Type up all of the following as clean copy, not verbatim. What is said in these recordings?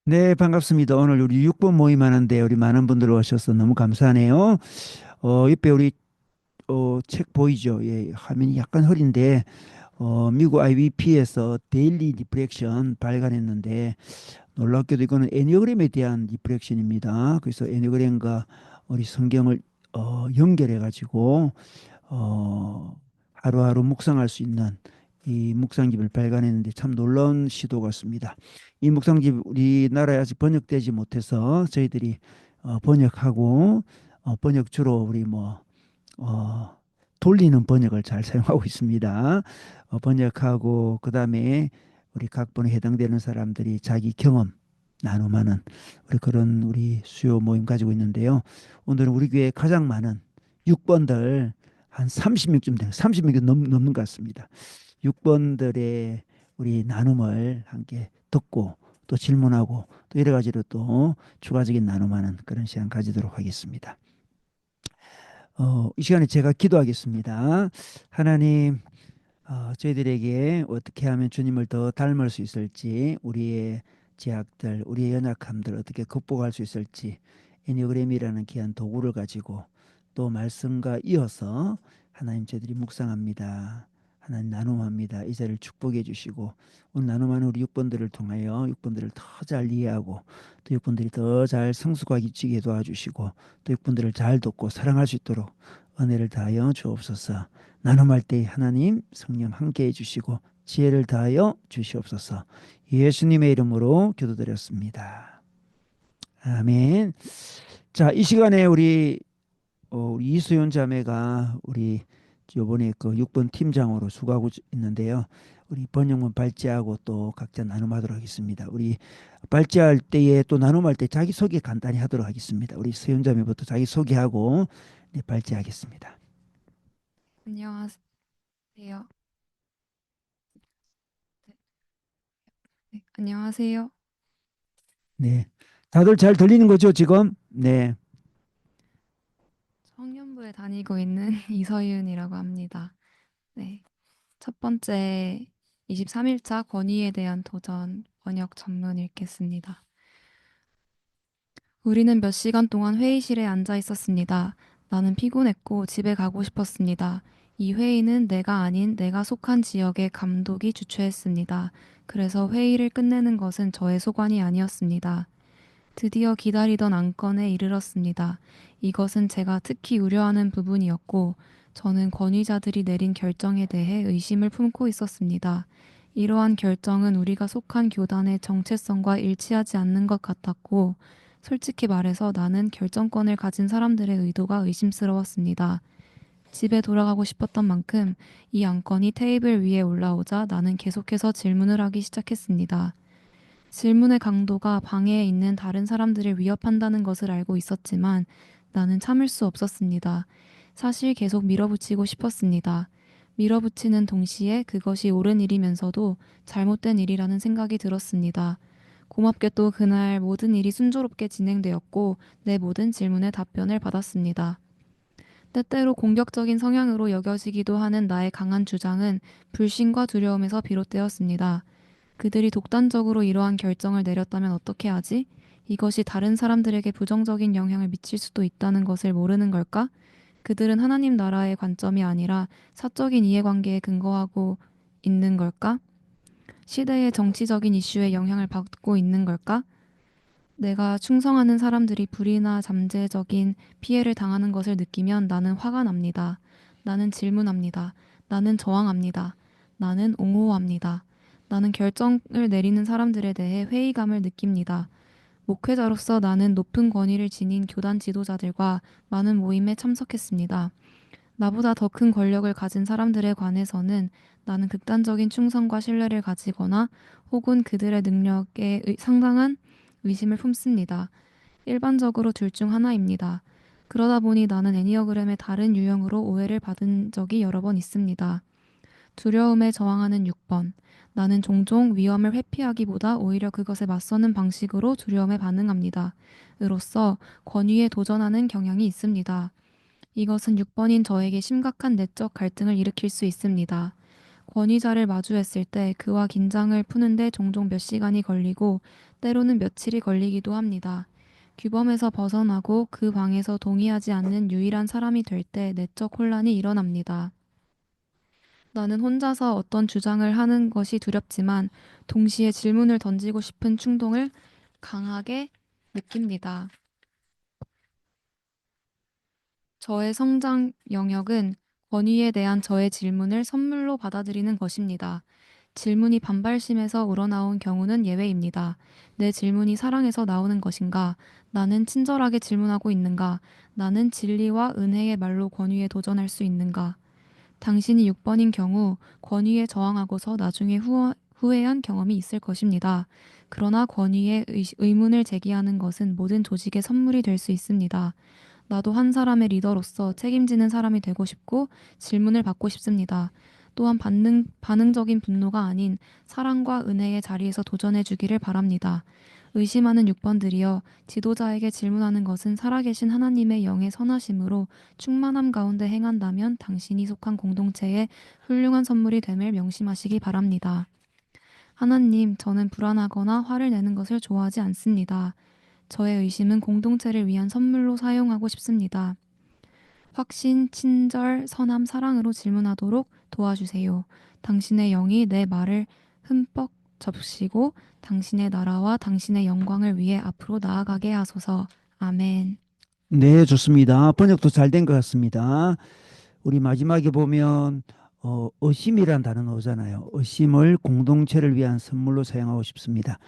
네, 반갑습니다. 오늘 우리 6번 모임 하는데 우리 많은 분들 오셔서 너무 감사하네요. 옆에 우리 책 보이죠? 예, 화면이 약간 흐린데 미국 IVP에서 데일리 리프렉션 발간했는데 놀랍게도 이거는 애니어그램에 대한 리프렉션입니다. 그래서 애니어그램과 우리 성경을 연결해 가지고 하루하루 묵상할 수 있는 이 묵상집을 발간했는데 참 놀라운 시도 같습니다. 이 묵상집 우리나라에 아직 번역되지 못해서 저희들이 번역하고 번역주로 우리 어, 돌리는 번역을 잘 사용하고 있습니다. 번역하고 그다음에 우리 각 번에 해당되는 사람들이 자기 경험 나눔하는 우리 그런 우리 수요 모임 가지고 있는데요. 오늘은 우리 교회 가장 많은 6번들 한 30명쯤 되는 30명 넘는 것 같습니다. 6번들의 우리 나눔을 함께 듣고 또 질문하고 또 여러 가지로 또 추가적인 나눔하는 그런 시간 가지도록 하겠습니다. 이 시간에 제가 기도하겠습니다. 하나님, 저희들에게 어떻게 하면 주님을 더 닮을 수 있을지, 우리의 제약들, 우리의 연약함들 어떻게 극복할 수 있을지, 애니어그램이라는 귀한 도구를 가지고 또 말씀과 이어서 하나님 저희들이 묵상합니다. 하나님 나눔합니다. 이 자리를 축복해 주시고 오늘 나눔하는 우리 6번들을 통하여 6번들을 더 잘 이해하고 또 6번들이 더 잘 성숙하게 지게 도와주시고 또 6번들을 잘 돕고 사랑할 수 있도록 은혜를 다하여 주옵소서. 나눔할 때 하나님 성령 함께 해주시고 지혜를 다하여 주시옵소서. 예수님의 이름으로 기도드렸습니다. 아멘. 자, 이 시간에 우리 이수연 자매가 우리 요번에 그 6번 팀장으로 수고하고 있는데요. 우리 번영문 발제하고 또 각자 나눔하도록 하겠습니다. 우리 발제할 때에 또 나눔할 때 자기소개 간단히 하도록 하겠습니다. 우리 수연 자매부터 자기소개하고 네, 발제하겠습니다. 안녕하세요. 네, 안녕하세요. 네. 다들 잘 들리는 거죠, 지금? 네. 청년부에 다니고 있는 이서윤이라고 합니다. 네. 첫 번째 23일차 권위에 대한 도전 번역 전문 읽겠습니다. 우리는 몇 시간 동안 회의실에 앉아 있었습니다. 나는 피곤했고 집에 가고 싶었습니다. 이 회의는 내가 아닌 내가 속한 지역의 감독이 주최했습니다. 그래서 회의를 끝내는 것은 저의 소관이 아니었습니다. 드디어 기다리던 안건에 이르렀습니다. 이것은 제가 특히 우려하는 부분이었고, 저는 권위자들이 내린 결정에 대해 의심을 품고 있었습니다. 이러한 결정은 우리가 속한 교단의 정체성과 일치하지 않는 것 같았고, 솔직히 말해서 나는 결정권을 가진 사람들의 의도가 의심스러웠습니다. 집에 돌아가고 싶었던 만큼 이 안건이 테이블 위에 올라오자 나는 계속해서 질문을 하기 시작했습니다. 질문의 강도가 방에 있는 다른 사람들을 위협한다는 것을 알고 있었지만 나는 참을 수 없었습니다. 사실 계속 밀어붙이고 싶었습니다. 밀어붙이는 동시에 그것이 옳은 일이면서도 잘못된 일이라는 생각이 들었습니다. 고맙게도 그날 모든 일이 순조롭게 진행되었고 내 모든 질문에 답변을 받았습니다. 때때로 공격적인 성향으로 여겨지기도 하는 나의 강한 주장은 불신과 두려움에서 비롯되었습니다. 그들이 독단적으로 이러한 결정을 내렸다면 어떻게 하지? 이것이 다른 사람들에게 부정적인 영향을 미칠 수도 있다는 것을 모르는 걸까? 그들은 하나님 나라의 관점이 아니라 사적인 이해관계에 근거하고 있는 걸까? 시대의 정치적인 이슈에 영향을 받고 있는 걸까? 내가 충성하는 사람들이 불의나 잠재적인 피해를 당하는 것을 느끼면 나는 화가 납니다. 나는 질문합니다. 나는 저항합니다. 나는 옹호합니다. 나는 결정을 내리는 사람들에 대해 회의감을 느낍니다. 목회자로서 나는 높은 권위를 지닌 교단 지도자들과 많은 모임에 참석했습니다. 나보다 더 큰 권력을 가진 사람들에 관해서는 나는 극단적인 충성과 신뢰를 가지거나 혹은 그들의 능력에 상당한 의심을 품습니다. 일반적으로 둘 중 하나입니다. 그러다 보니 나는 애니어그램의 다른 유형으로 오해를 받은 적이 여러 번 있습니다. 두려움에 저항하는 6번. 나는 종종 위험을 회피하기보다 오히려 그것에 맞서는 방식으로 두려움에 반응합니다. 으로써 권위에 도전하는 경향이 있습니다. 이것은 6번인 저에게 심각한 내적 갈등을 일으킬 수 있습니다. 권위자를 마주했을 때 그와 긴장을 푸는데 종종 몇 시간이 걸리고 때로는 며칠이 걸리기도 합니다. 규범에서 벗어나고 그 방에서 동의하지 않는 유일한 사람이 될 때 내적 혼란이 일어납니다. 나는 혼자서 어떤 주장을 하는 것이 두렵지만 동시에 질문을 던지고 싶은 충동을 강하게 느낍니다. 저의 성장 영역은 권위에 대한 저의 질문을 선물로 받아들이는 것입니다. 질문이 반발심에서 우러나온 경우는 예외입니다. 내 질문이 사랑에서 나오는 것인가? 나는 친절하게 질문하고 있는가? 나는 진리와 은혜의 말로 권위에 도전할 수 있는가? 당신이 6번인 경우 권위에 저항하고서 나중에 후회한 경험이 있을 것입니다. 그러나 권위에 의문을 제기하는 것은 모든 조직의 선물이 될 수 있습니다. 나도 한 사람의 리더로서 책임지는 사람이 되고 싶고 질문을 받고 싶습니다. 또한 반응적인 분노가 아닌 사랑과 은혜의 자리에서 도전해 주기를 바랍니다. 의심하는 6번들이여, 지도자에게 질문하는 것은 살아계신 하나님의 영의 선하심으로 충만함 가운데 행한다면 당신이 속한 공동체에 훌륭한 선물이 됨을 명심하시기 바랍니다. 하나님, 저는 불안하거나 화를 내는 것을 좋아하지 않습니다. 저의 의심은 공동체를 위한 선물로 사용하고 싶습니다. 확신, 친절, 선함, 사랑으로 질문하도록 도와주세요. 당신의 영이 내 말을 흠뻑 접시고 당신의 나라와 당신의 영광을 위해 앞으로 나아가게 하소서. 아멘. 네, 좋습니다. 번역도 잘 된 것 같습니다. 우리 마지막에 보면 의심이란 단어 나오잖아요. 의심을 공동체를 위한 선물로 사용하고 싶습니다.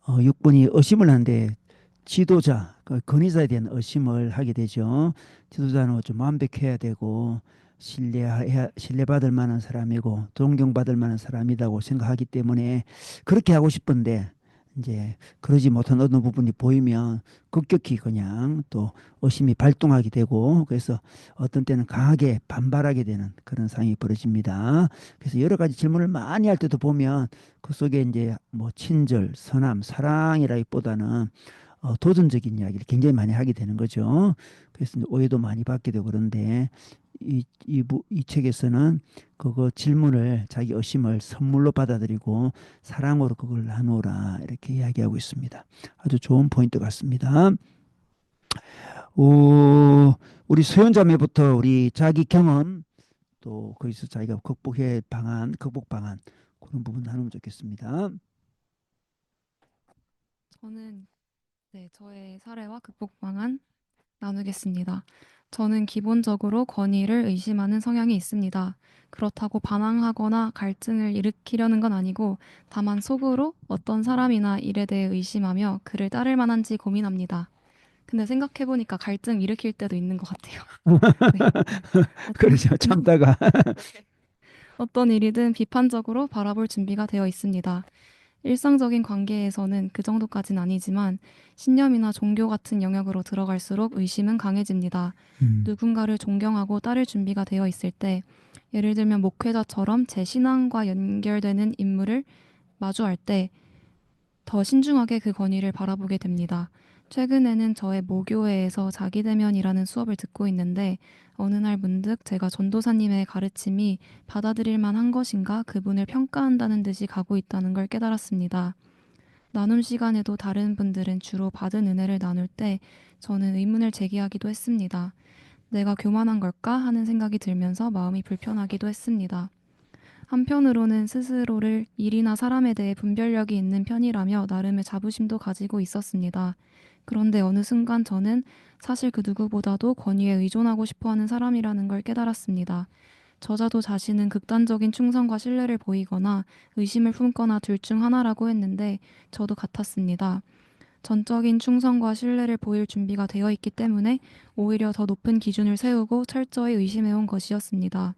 6번이 의심을 하는데 지도자, 그 권위자에 대한 의심을 하게 되죠. 지도자는 좀 완벽해야 되고 신뢰받을 만한 사람이고 존경받을 만한 사람이라고 생각하기 때문에 그렇게 하고 싶은데 이제 그러지 못한 어느 부분이 보이면 급격히 그냥 또 의심이 발동하게 되고 그래서 어떤 때는 강하게 반발하게 되는 그런 상황이 벌어집니다. 그래서 여러 가지 질문을 많이 할 때도 보면 그 속에 이제 뭐 친절, 선함, 사랑이라기보다는 도전적인 이야기를 굉장히 많이 하게 되는 거죠. 그래서 이제 오해도 많이 받게 되고 그런데 이 책에서는 그거 질문을 자기 의심을 선물로 받아들이고 사랑으로 그걸 나누라 이렇게 이야기하고 있습니다. 아주 좋은 포인트 같습니다. 우리 소연자매부터 우리 자기 경험 또 거기서 자기가 극복 방안 그런 부분 나누면 좋겠습니다. 저는 저의 사례와 극복 방안 나누겠습니다. 저는 기본적으로 권위를 의심하는 성향이 있습니다. 그렇다고 반항하거나 갈등을 일으키려는 건 아니고 다만 속으로 어떤 사람이나 일에 대해 의심하며 그를 따를 만한지 고민합니다. 근데 생각해보니까 갈등 일으킬 때도 있는 것 같아요. 네. 어떤, 그러죠. 참다가 어떤 일이든 비판적으로 바라볼 준비가 되어 있습니다. 일상적인 관계에서는 그 정도까진 아니지만 신념이나 종교 같은 영역으로 들어갈수록 의심은 강해집니다. 음, 누군가를 존경하고 따를 준비가 되어 있을 때, 예를 들면 목회자처럼 제 신앙과 연결되는 인물을 마주할 때 더 신중하게 그 권위를 바라보게 됩니다. 최근에는 저의 모교회에서 자기대면이라는 수업을 듣고 있는데 어느 날 문득 제가 전도사님의 가르침이 받아들일 만한 것인가 그분을 평가한다는 듯이 가고 있다는 걸 깨달았습니다. 나눔 시간에도 다른 분들은 주로 받은 은혜를 나눌 때 저는 의문을 제기하기도 했습니다. 내가 교만한 걸까 하는 생각이 들면서 마음이 불편하기도 했습니다. 한편으로는 스스로를 일이나 사람에 대해 분별력이 있는 편이라며 나름의 자부심도 가지고 있었습니다. 그런데 어느 순간 저는 사실 그 누구보다도 권위에 의존하고 싶어 하는 사람이라는 걸 깨달았습니다. 저자도 자신은 극단적인 충성과 신뢰를 보이거나 의심을 품거나 둘 중 하나라고 했는데 저도 같았습니다. 전적인 충성과 신뢰를 보일 준비가 되어 있기 때문에 오히려 더 높은 기준을 세우고 철저히 의심해온 것이었습니다.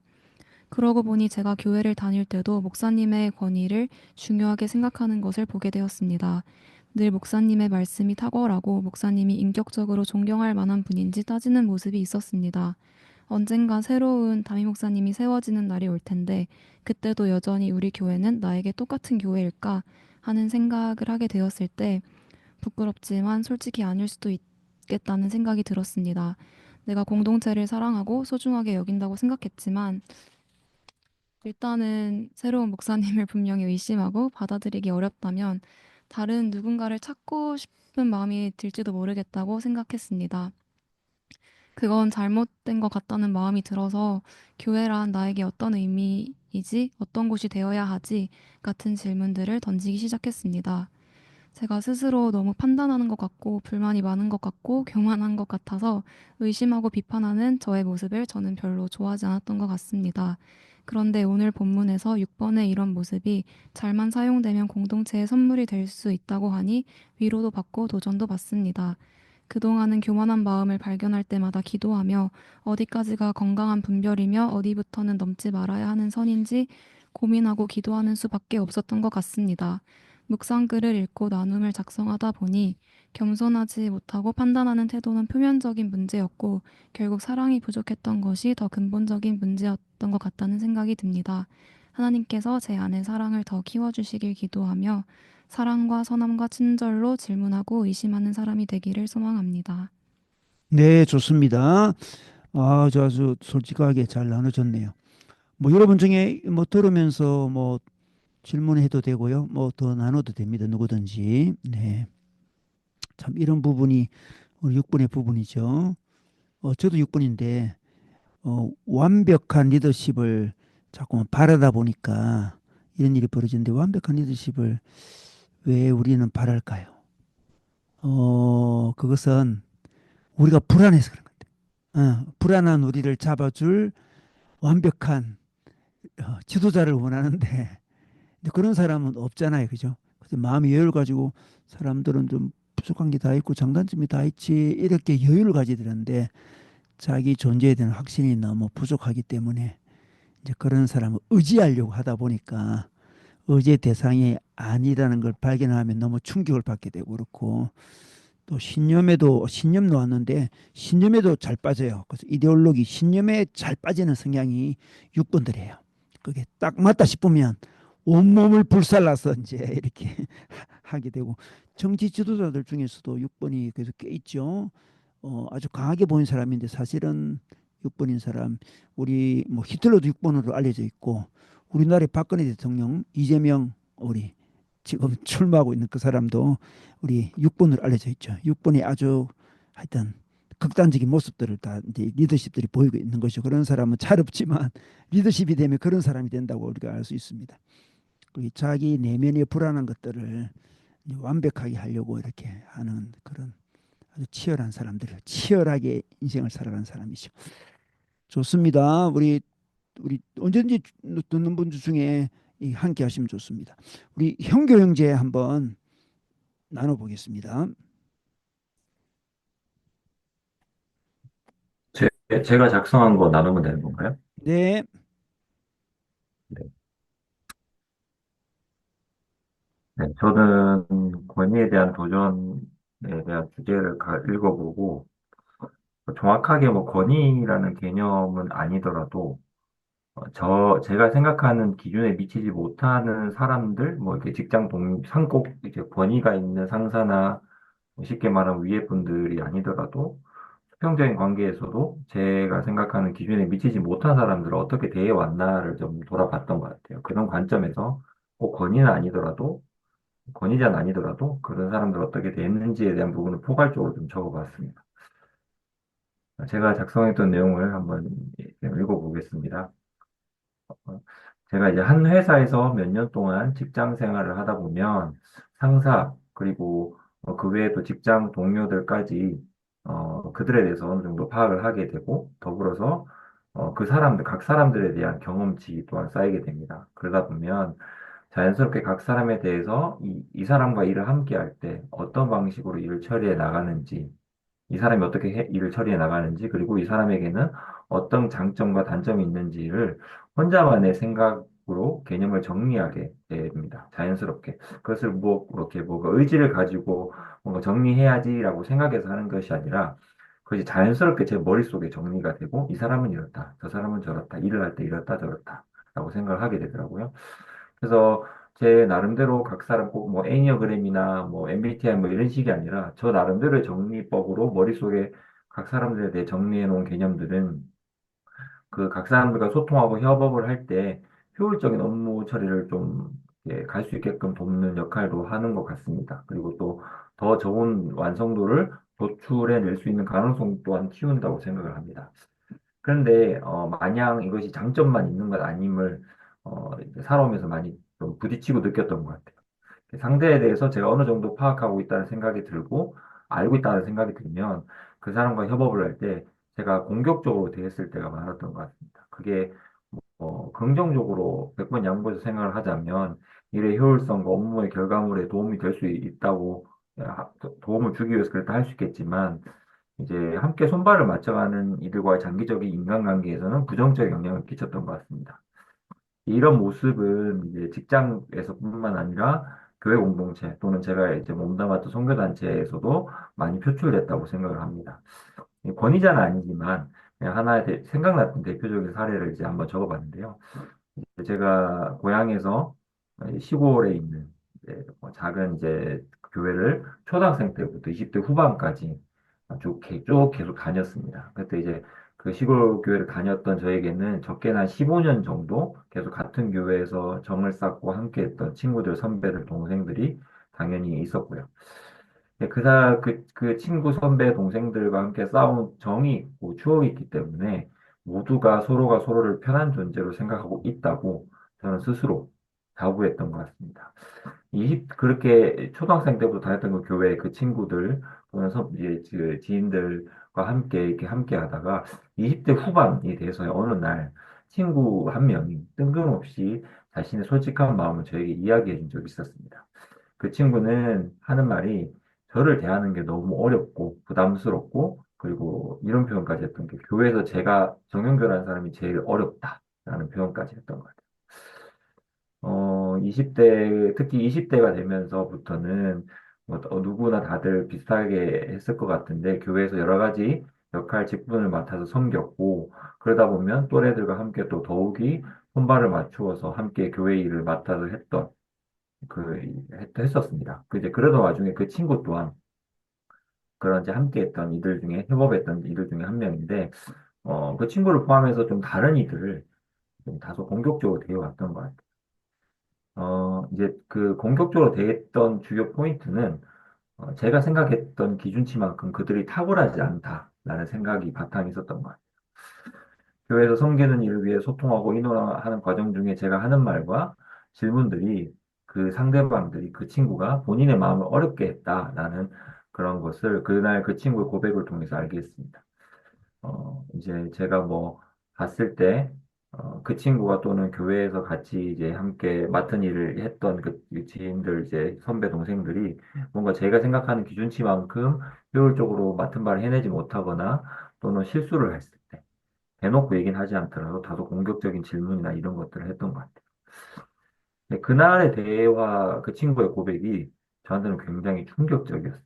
그러고 보니 제가 교회를 다닐 때도 목사님의 권위를 중요하게 생각하는 것을 보게 되었습니다. 늘 목사님의 말씀이 탁월하고 목사님이 인격적으로 존경할 만한 분인지 따지는 모습이 있었습니다. 언젠가 새로운 담임 목사님이 세워지는 날이 올 텐데 그때도 여전히 우리 교회는 나에게 똑같은 교회일까 하는 생각을 하게 되었을 때 부끄럽지만 솔직히 아닐 수도 있겠다는 생각이 들었습니다. 내가 공동체를 사랑하고 소중하게 여긴다고 생각했지만 일단은 새로운 목사님을 분명히 의심하고 받아들이기 어렵다면 다른 누군가를 찾고 싶은 마음이 들지도 모르겠다고 생각했습니다. 그건 잘못된 것 같다는 마음이 들어서 교회란 나에게 어떤 의미이지? 어떤 곳이 되어야 하지? 같은 질문들을 던지기 시작했습니다. 제가 스스로 너무 판단하는 것 같고 불만이 많은 것 같고 교만한 것 같아서 의심하고 비판하는 저의 모습을 저는 별로 좋아하지 않았던 것 같습니다. 그런데 오늘 본문에서 6번의 이런 모습이 잘만 사용되면 공동체의 선물이 될 수 있다고 하니 위로도 받고 도전도 받습니다. 그동안은 교만한 마음을 발견할 때마다 기도하며 어디까지가 건강한 분별이며 어디부터는 넘지 말아야 하는 선인지 고민하고 기도하는 수밖에 없었던 것 같습니다. 묵상글을 읽고 나눔을 작성하다 보니 겸손하지 못하고 판단하는 태도는 표면적인 문제였고 결국 사랑이 부족했던 것이 더 근본적인 문제였던 것 같다는 생각이 듭니다. 하나님께서 제 안에 사랑을 더 키워주시길 기도하며 사랑과 선함과 친절로 질문하고 의심하는 사람이 되기를 소망합니다. 네, 좋습니다. 아주 솔직하게 잘 나눠졌네요. 뭐 여러분 중에 뭐 들으면서 뭐 질문해도 되고요. 뭐 더 나눠도 됩니다. 누구든지. 네. 참 이런 부분이 우리 6번의 부분이죠. 저도 6번인데 완벽한 리더십을 자꾸만 바라다 보니까 이런 일이 벌어지는데 완벽한 리더십을 왜 우리는 바랄까요? 그것은 우리가 불안해서 그런 건데. 불안한 우리를 잡아줄 완벽한 지도자를 원하는데 근데 그런 사람은 없잖아요. 그죠? 그래서 마음의 여유를 가지고 사람들은 좀 부족한 게 다 있고 장단점이 다 있지 이렇게 여유를 가지야 되는데 자기 존재에 대한 확신이 너무 부족하기 때문에 이제 그런 사람을 의지하려고 하다 보니까 의지의 대상이 아니라는 걸 발견하면 너무 충격을 받게 되고 그렇고 또 신념 놓았는데 신념에도 잘 빠져요. 그래서 이데올로기 신념에 잘 빠지는 성향이 6번들이에요. 그게 딱 맞다 싶으면 온몸을 불살라서 이제 이렇게 하게 되고 정치 지도자들 중에서도 6번이 계속 꽤 있죠. 아주 강하게 보인 사람인데 사실은 6번인 사람 우리 뭐 히틀러도 6번으로 알려져 있고 우리나라의 박근혜 대통령 이재명 우리 지금 출마하고 있는 그 사람도 우리 6번으로 알려져 있죠. 6번이 아주 하여튼 극단적인 모습들을 다 이제 리더십들이 보이고 있는 것이죠. 그런 사람은 차렵지만 리더십이 되면 그런 사람이 된다고 우리가 알 수 있습니다. 그 자기 내면의 불안한 것들을 완벽하게 하려고 이렇게 하는 그런 아주 치열한 사람들, 치열하게 인생을 살아가는 사람이죠. 좋습니다. 우리 언제든지 듣는 분 중에 함께 하시면 좋습니다. 우리 형교 형제 한번 나눠보겠습니다. 제, 제가 작성한 거 나누면 되는 건가요? 네, 네. 네, 저는 권위에 대한 도전에 대한 주제를 읽어보고, 정확하게 뭐 권위라는 개념은 아니더라도, 제가 생각하는 기준에 미치지 못하는 사람들, 뭐 이렇게 상꼭 이렇게 권위가 있는 상사나 뭐 쉽게 말하면 위에 분들이 아니더라도, 수평적인 관계에서도 제가 생각하는 기준에 미치지 못한 사람들을 어떻게 대해왔나를 좀 돌아봤던 것 같아요. 그런 관점에서 꼭 권위자는 아니더라도 그런 사람들 어떻게 대했는지에 대한 부분을 포괄적으로 좀 적어봤습니다. 제가 작성했던 내용을 한번 읽어보겠습니다. 어, 제가 이제 한 회사에서 몇 년 동안 직장 생활을 하다 보면 상사, 그리고 그 외에도 직장 동료들까지 그들에 대해서 어느 정도 파악을 하게 되고, 더불어서 각 사람들에 대한 경험치 또한 쌓이게 됩니다. 그러다 보면 자연스럽게 각 사람에 대해서 이 사람과 일을 함께 할 때 어떤 방식으로 일을 처리해 나가는지, 이 사람이 어떻게 일을 처리해 나가는지, 그리고 이 사람에게는 어떤 장점과 단점이 있는지를 혼자만의 생각으로 개념을 정리하게 됩니다. 자연스럽게. 그것을 뭐, 그렇게 뭔가 의지를 가지고 뭔가 정리해야지라고 생각해서 하는 것이 아니라, 그것이 자연스럽게 제 머릿속에 정리가 되고, 이 사람은 이렇다, 저 사람은 저렇다, 일을 할 때 이렇다, 저렇다, 라고 생각을 하게 되더라고요. 그래서 제 나름대로 각 사람 꼭 뭐 애니어그램이나 뭐 MBTI 뭐 이런 식이 아니라 저 나름대로의 정리법으로 머릿속에 각 사람들에 대해 정리해 놓은 개념들은 그 각 사람들과 소통하고 협업을 할 때 효율적인 업무 처리를 좀 갈 수 있게끔 돕는 역할도 하는 것 같습니다. 그리고 또 더 좋은 완성도를 도출해낼 수 있는 가능성 또한 키운다고 생각을 합니다. 그런데 마냥 이것이 장점만 있는 것 아님을 이제 살아오면서 많이 좀 부딪히고 느꼈던 것 같아요. 상대에 대해서 제가 어느 정도 파악하고 있다는 생각이 들고 알고 있다는 생각이 들면 그 사람과 협업을 할 때 제가 공격적으로 대했을 때가 많았던 것 같습니다. 그게 긍정적으로 100번 양보해서 생각을 하자면 일의 효율성과 업무의 결과물에 도움이 될 수 있다고 도움을 주기 위해서 그랬다 할 수 있겠지만 이제 함께 손발을 맞춰가는 이들과의 장기적인 인간관계에서는 부정적 영향을 끼쳤던 것 같습니다. 이런 모습은 이제 직장에서뿐만 아니라 교회 공동체 또는 제가 이제 몸담았던 선교단체에서도 많이 표출됐다고 생각을 합니다. 권위자는 아니지만 그냥 하나의 생각났던 대표적인 사례를 이제 한번 적어봤는데요. 제가 고향에서 시골에 있는 이제 뭐 작은 이제 교회를 초등학생 때부터 20대 후반까지 쭉 계속 다녔습니다. 그때 이제 그 시골 교회를 다녔던 저에게는 적게는 한 15년 정도 계속 같은 교회에서 정을 쌓고 함께 했던 친구들, 선배들, 동생들이 당연히 있었고요. 네, 그 친구, 선배, 동생들과 함께 쌓은 정이 있고 추억이 있기 때문에 모두가 서로가 서로를 편한 존재로 생각하고 있다고 저는 스스로 자부했던 것 같습니다. 그렇게 초등학생 때부터 다녔던 그 교회 그 친구들 또는 이제 그 지인들과 함께 이렇게 함께 하다가 20대 후반이 돼서 어느 날 친구 한 명이 뜬금없이 자신의 솔직한 마음을 저에게 이야기해 준 적이 있었습니다. 그 친구는 하는 말이 저를 대하는 게 너무 어렵고 부담스럽고 그리고 이런 표현까지 했던 게 교회에서 제가 정형교라는 사람이 제일 어렵다라는 표현까지 했던 것 같아요. 20대, 특히 20대가 되면서부터는 뭐 누구나 다들 비슷하게 했을 것 같은데 교회에서 여러 가지 역할, 직분을 맡아서 섬겼고 그러다 보면 또래들과 함께 또 더욱이 손발을 맞추어서 함께 교회 일을 맡아서 했었습니다. 이제 그러던 와중에 그 친구 또한 그런 이제 함께 했던 이들 중에 협업했던 이들 중에 한 명인데 그 친구를 포함해서 좀 다른 이들을 좀 다소 공격적으로 대해왔던 것 같아요. 이제 그 공격적으로 대했던 주요 포인트는 제가 생각했던 기준치만큼 그들이 탁월하지 않다라는 생각이 바탕에 있었던 것 같아요. 교회에서 섬기는 일을 위해 소통하고 의논하는 과정 중에 제가 하는 말과 질문들이 그 상대방들이 그 친구가 본인의 마음을 어렵게 했다라는 그런 것을 그날 그 친구의 고백을 통해서 알게 했습니다. 이제 제가 뭐 봤을 때, 그 친구가 또는 교회에서 같이 이제 함께 맡은 일을 했던 그 지인들, 이제 선배 동생들이 뭔가 제가 생각하는 기준치만큼 효율적으로 맡은 바를 해내지 못하거나 또는 실수를 했을 때, 대놓고 얘기는 하지 않더라도 다소 공격적인 질문이나 이런 것들을 했던 것 같아요. 근데 그날의 대화, 그 친구의 고백이 저한테는 굉장히 충격적이었어요.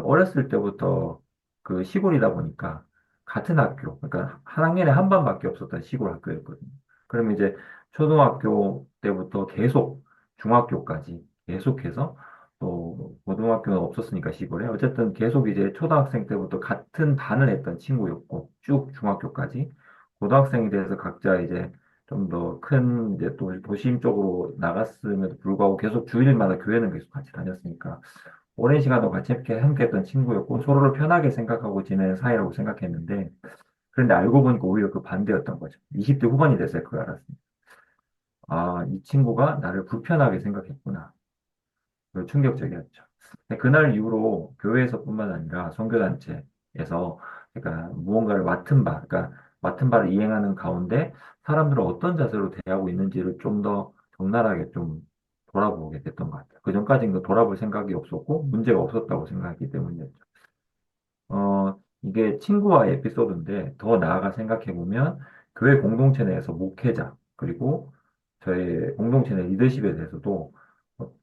어렸을 때부터 그 시골이다 보니까 같은 학교, 그러니까 한 학년에 한 반밖에 없었던 시골 학교였거든요. 그러면 이제 초등학교 때부터 계속 중학교까지 계속해서 또 고등학교는 없었으니까 시골에 어쨌든 계속 이제 초등학생 때부터 같은 반을 했던 친구였고 쭉 중학교까지 고등학생이 돼서 각자 이제 좀 더 큰 이제 또 도심 쪽으로 나갔음에도 불구하고 계속 주일마다 교회는 계속 같이 다녔으니까 오랜 시간 동안 같이 함께 했던 친구였고 서로를 편하게 생각하고 지내는 사이라고 생각했는데 그런데 알고 보니까 오히려 그 반대였던 거죠. 20대 후반이 돼서 그걸 알았습니다. 아, 이 친구가 나를 불편하게 생각했구나. 그 충격적이었죠. 근데 그날 이후로 교회에서뿐만 아니라 선교단체에서 그러니까 무언가를 그러니까 맡은 바를 이행하는 가운데 사람들을 어떤 자세로 대하고 있는지를 좀 더 적나라하게 좀 돌아보게 됐던 것 같아요. 그전까지는 그 돌아볼 생각이 없었고 문제가 없었다고 생각했기 때문이었죠. 이게 친구와의 에피소드인데 더 나아가 생각해 보면 교회 공동체 내에서 목회자 그리고 저희 공동체 내 리더십에 대해서도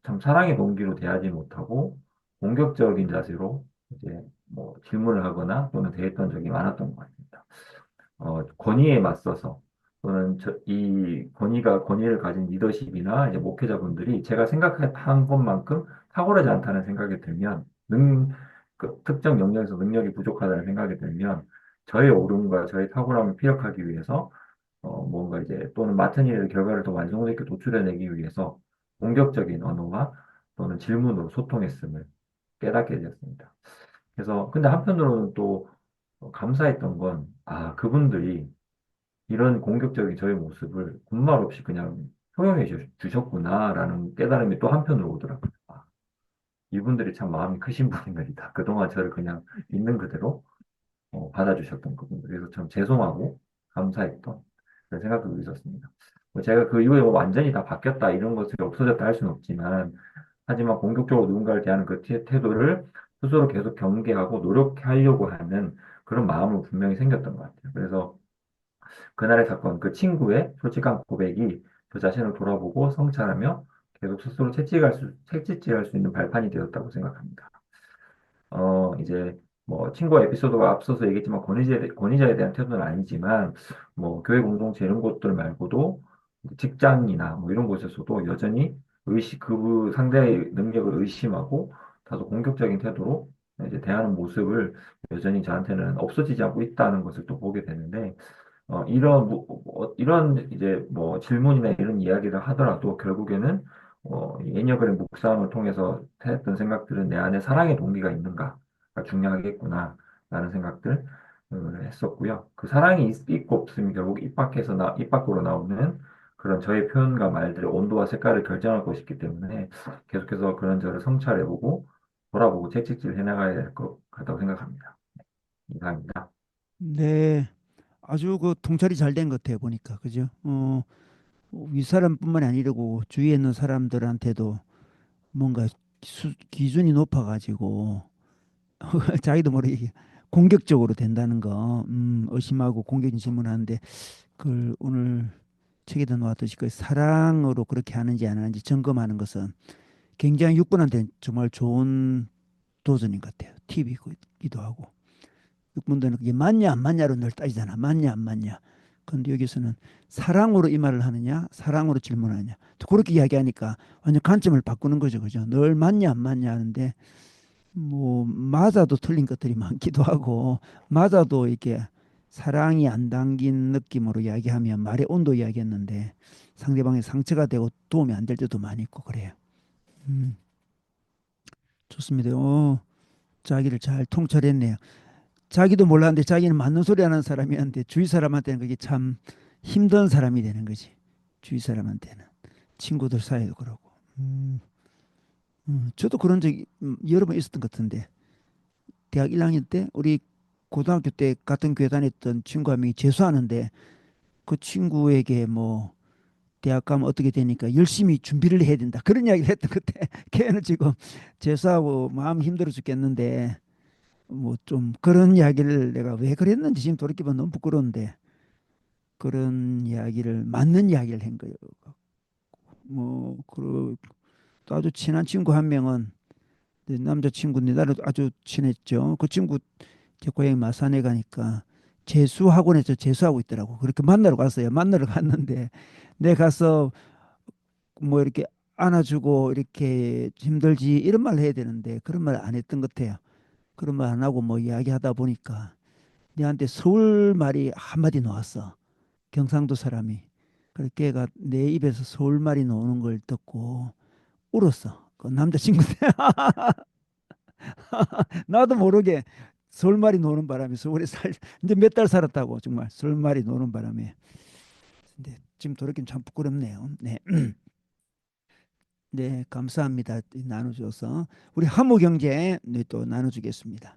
참 사랑의 동기로 대하지 못하고 공격적인 자세로 이제 뭐 질문을 하거나 또는 대했던 적이 많았던 것 같습니다. 권위에 맞서서 또는 이 권위를 가진 리더십이나 이제 목회자분들이 제가 생각한 것만큼 탁월하지 않다는 생각이 들면 그 특정 영역에서 능력이 부족하다는 생각이 들면 저의 오름과 저의 탁월함을 피력하기 위해서 뭔가 이제 또는 맡은 일의 결과를 더 완성되게 도출해내기 위해서 공격적인 언어와 또는 질문으로 소통했음을 깨닫게 되었습니다. 그래서 근데 한편으로는 또 감사했던 건, 아, 그분들이 이런 공격적인 저의 모습을 군말 없이 그냥 허용해 주셨구나라는 깨달음이 또 한편으로 오더라고요. 아, 이분들이 참 마음이 크신 분들이다. 그동안 저를 그냥 있는 그대로 받아주셨던 그분들. 그래서 참 죄송하고 감사했던 그런 생각도 있었습니다. 뭐 제가 그 이후에 뭐 완전히 다 바뀌었다 이런 것이 없어졌다 할 수는 없지만 하지만 공격적으로 누군가를 대하는 그 태도를 스스로 계속 경계하고 노력하려고 하는 그런 마음은 분명히 생겼던 것 같아요. 그래서 그날의 사건, 그 친구의 솔직한 고백이 저 자신을 돌아보고 성찰하며 계속 스스로 채찍질할 수 있는 발판이 되었다고 생각합니다. 이제 뭐 친구 에피소드가 앞서서 얘기했지만 권위자에 대한 태도는 아니지만 뭐 교회 공동체 이런 곳들 말고도 직장이나 뭐 이런 곳에서도 여전히 그 상대의 능력을 의심하고 다소 공격적인 태도로 이제 대하는 모습을 여전히 저한테는 없어지지 않고 있다는 것을 또 보게 되는데 이런 이제 뭐 질문이나 이런 이야기를 하더라도 결국에는 이 애니어그램 묵상을 통해서 했던 생각들은 내 안에 사랑의 동기가 있는가가 중요하겠구나라는 생각들 했었고요. 그 사랑이 있고 없음이 결국 입 밖으로 나오는 그런 저의 표현과 말들의 온도와 색깔을 결정할 것이기 때문에 계속해서 그런 저를 성찰해보고 돌아보고 채찍질 해나가야 될 것 같다고 생각합니다. 이상입니다. 네, 아주 그 통찰이 잘 된 것 같아요 보니까 그죠? 윗사람뿐만이 아니고 주위에 있는 사람들한테도 뭔가 기준이 높아가지고 자기도 모르게 공격적으로 된다는 거 의심하고 공격적인 질문하는데 그걸 오늘 책에도 나왔듯이 그 사랑으로 그렇게 하는지 안 하는지 점검하는 것은 굉장히 육군한테 정말 좋은 도전인 것 같아요. 팁이기도 하고 육군들은 그게 맞냐 안 맞냐로 늘 따지잖아. 맞냐 안 맞냐. 그런데 여기서는 사랑으로 이 말을 하느냐 사랑으로 질문하느냐 그렇게 이야기하니까 완전 관점을 바꾸는 거죠. 그죠? 늘 맞냐 안 맞냐 하는데 뭐 맞아도 틀린 것들이 많기도 하고 맞아도 이렇게 사랑이 안 담긴 느낌으로 이야기하면 말의 온도 이야기했는데 상대방의 상처가 되고 도움이 안 될 때도 많이 있고 그래요. 음, 좋습니다. 자기를 잘 통찰했네요. 자기도 몰랐는데 자기는 맞는 소리 하는 사람이었는데 주위 사람한테는 그게 참 힘든 사람이 되는 거지. 주위 사람한테는 친구들 사이도 그러고. 저도 그런 적이 여러 번 있었던 것 같은데 대학 1학년 때 우리 고등학교 때 같은 교회 다녔던 친구 한 명이 재수하는데 그 친구에게 뭐 대학 가면 어떻게 되니까 열심히 준비를 해야 된다. 그런 이야기를 했던 그때 걔는 지금 재수하고 마음 힘들어 죽겠는데 뭐 좀 그런 이야기를 내가 왜 그랬는지 지금 돌이켜보면 너무 부끄러운데 그런 이야기를 맞는 이야기를 한 거예요. 또 아주 친한 친구 한 명은 내 남자친구인데 나를 아주 친했죠. 그 친구 제 고향 마산에 가니까 재수 학원에서 재수하고 있더라고. 그렇게 만나러 갔어요. 만나러 갔는데 내 가서 뭐 이렇게 안아주고 이렇게 힘들지 이런 말 해야 되는데 그런 말 안 했던 것 같아요. 그런 말 안 하고 뭐 이야기하다 보니까 내한테 서울 말이 한마디 나왔어. 경상도 사람이. 그래서 걔가 내 입에서 서울 말이 나오는 걸 듣고 울었어. 그 남자친구인데 나도 모르게 서울말이 노는 바람에 서울에 이제 몇 달 살았다고 정말 서울말이 노는 바람에 근데 지금 돌이키면 참 부끄럽네요. 네, 네 감사합니다. 나눠줘서 우리 한무 경제 네, 또 나눠주겠습니다.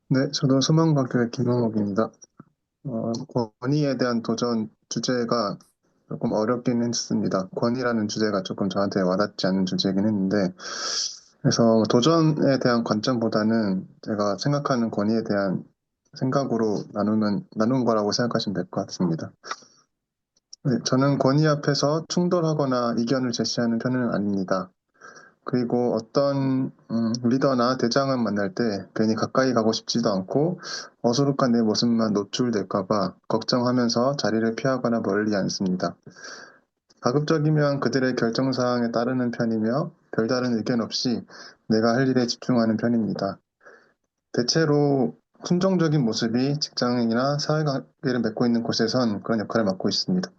네, 저도 소망과교의 김홍욱입니다. 권위에 대한 도전 주제가 조금 어렵긴 했습니다. 권위라는 주제가 조금 저한테 와닿지 않는 주제이긴 했는데, 그래서 도전에 대한 관점보다는 제가 생각하는 권위에 대한 생각으로 나눈 거라고 생각하시면 될 것 같습니다. 네, 저는 권위 앞에서 충돌하거나 이견을 제시하는 편은 아닙니다. 그리고 어떤 리더나 대장을 만날 때 괜히 가까이 가고 싶지도 않고 어수룩한 내 모습만 노출될까 봐 걱정하면서 자리를 피하거나 멀리 않습니다. 가급적이면 그들의 결정사항에 따르는 편이며 별다른 의견 없이 내가 할 일에 집중하는 편입니다. 대체로 순종적인 모습이 직장이나 사회관계를 맺고 있는 곳에선 그런 역할을 맡고 있습니다.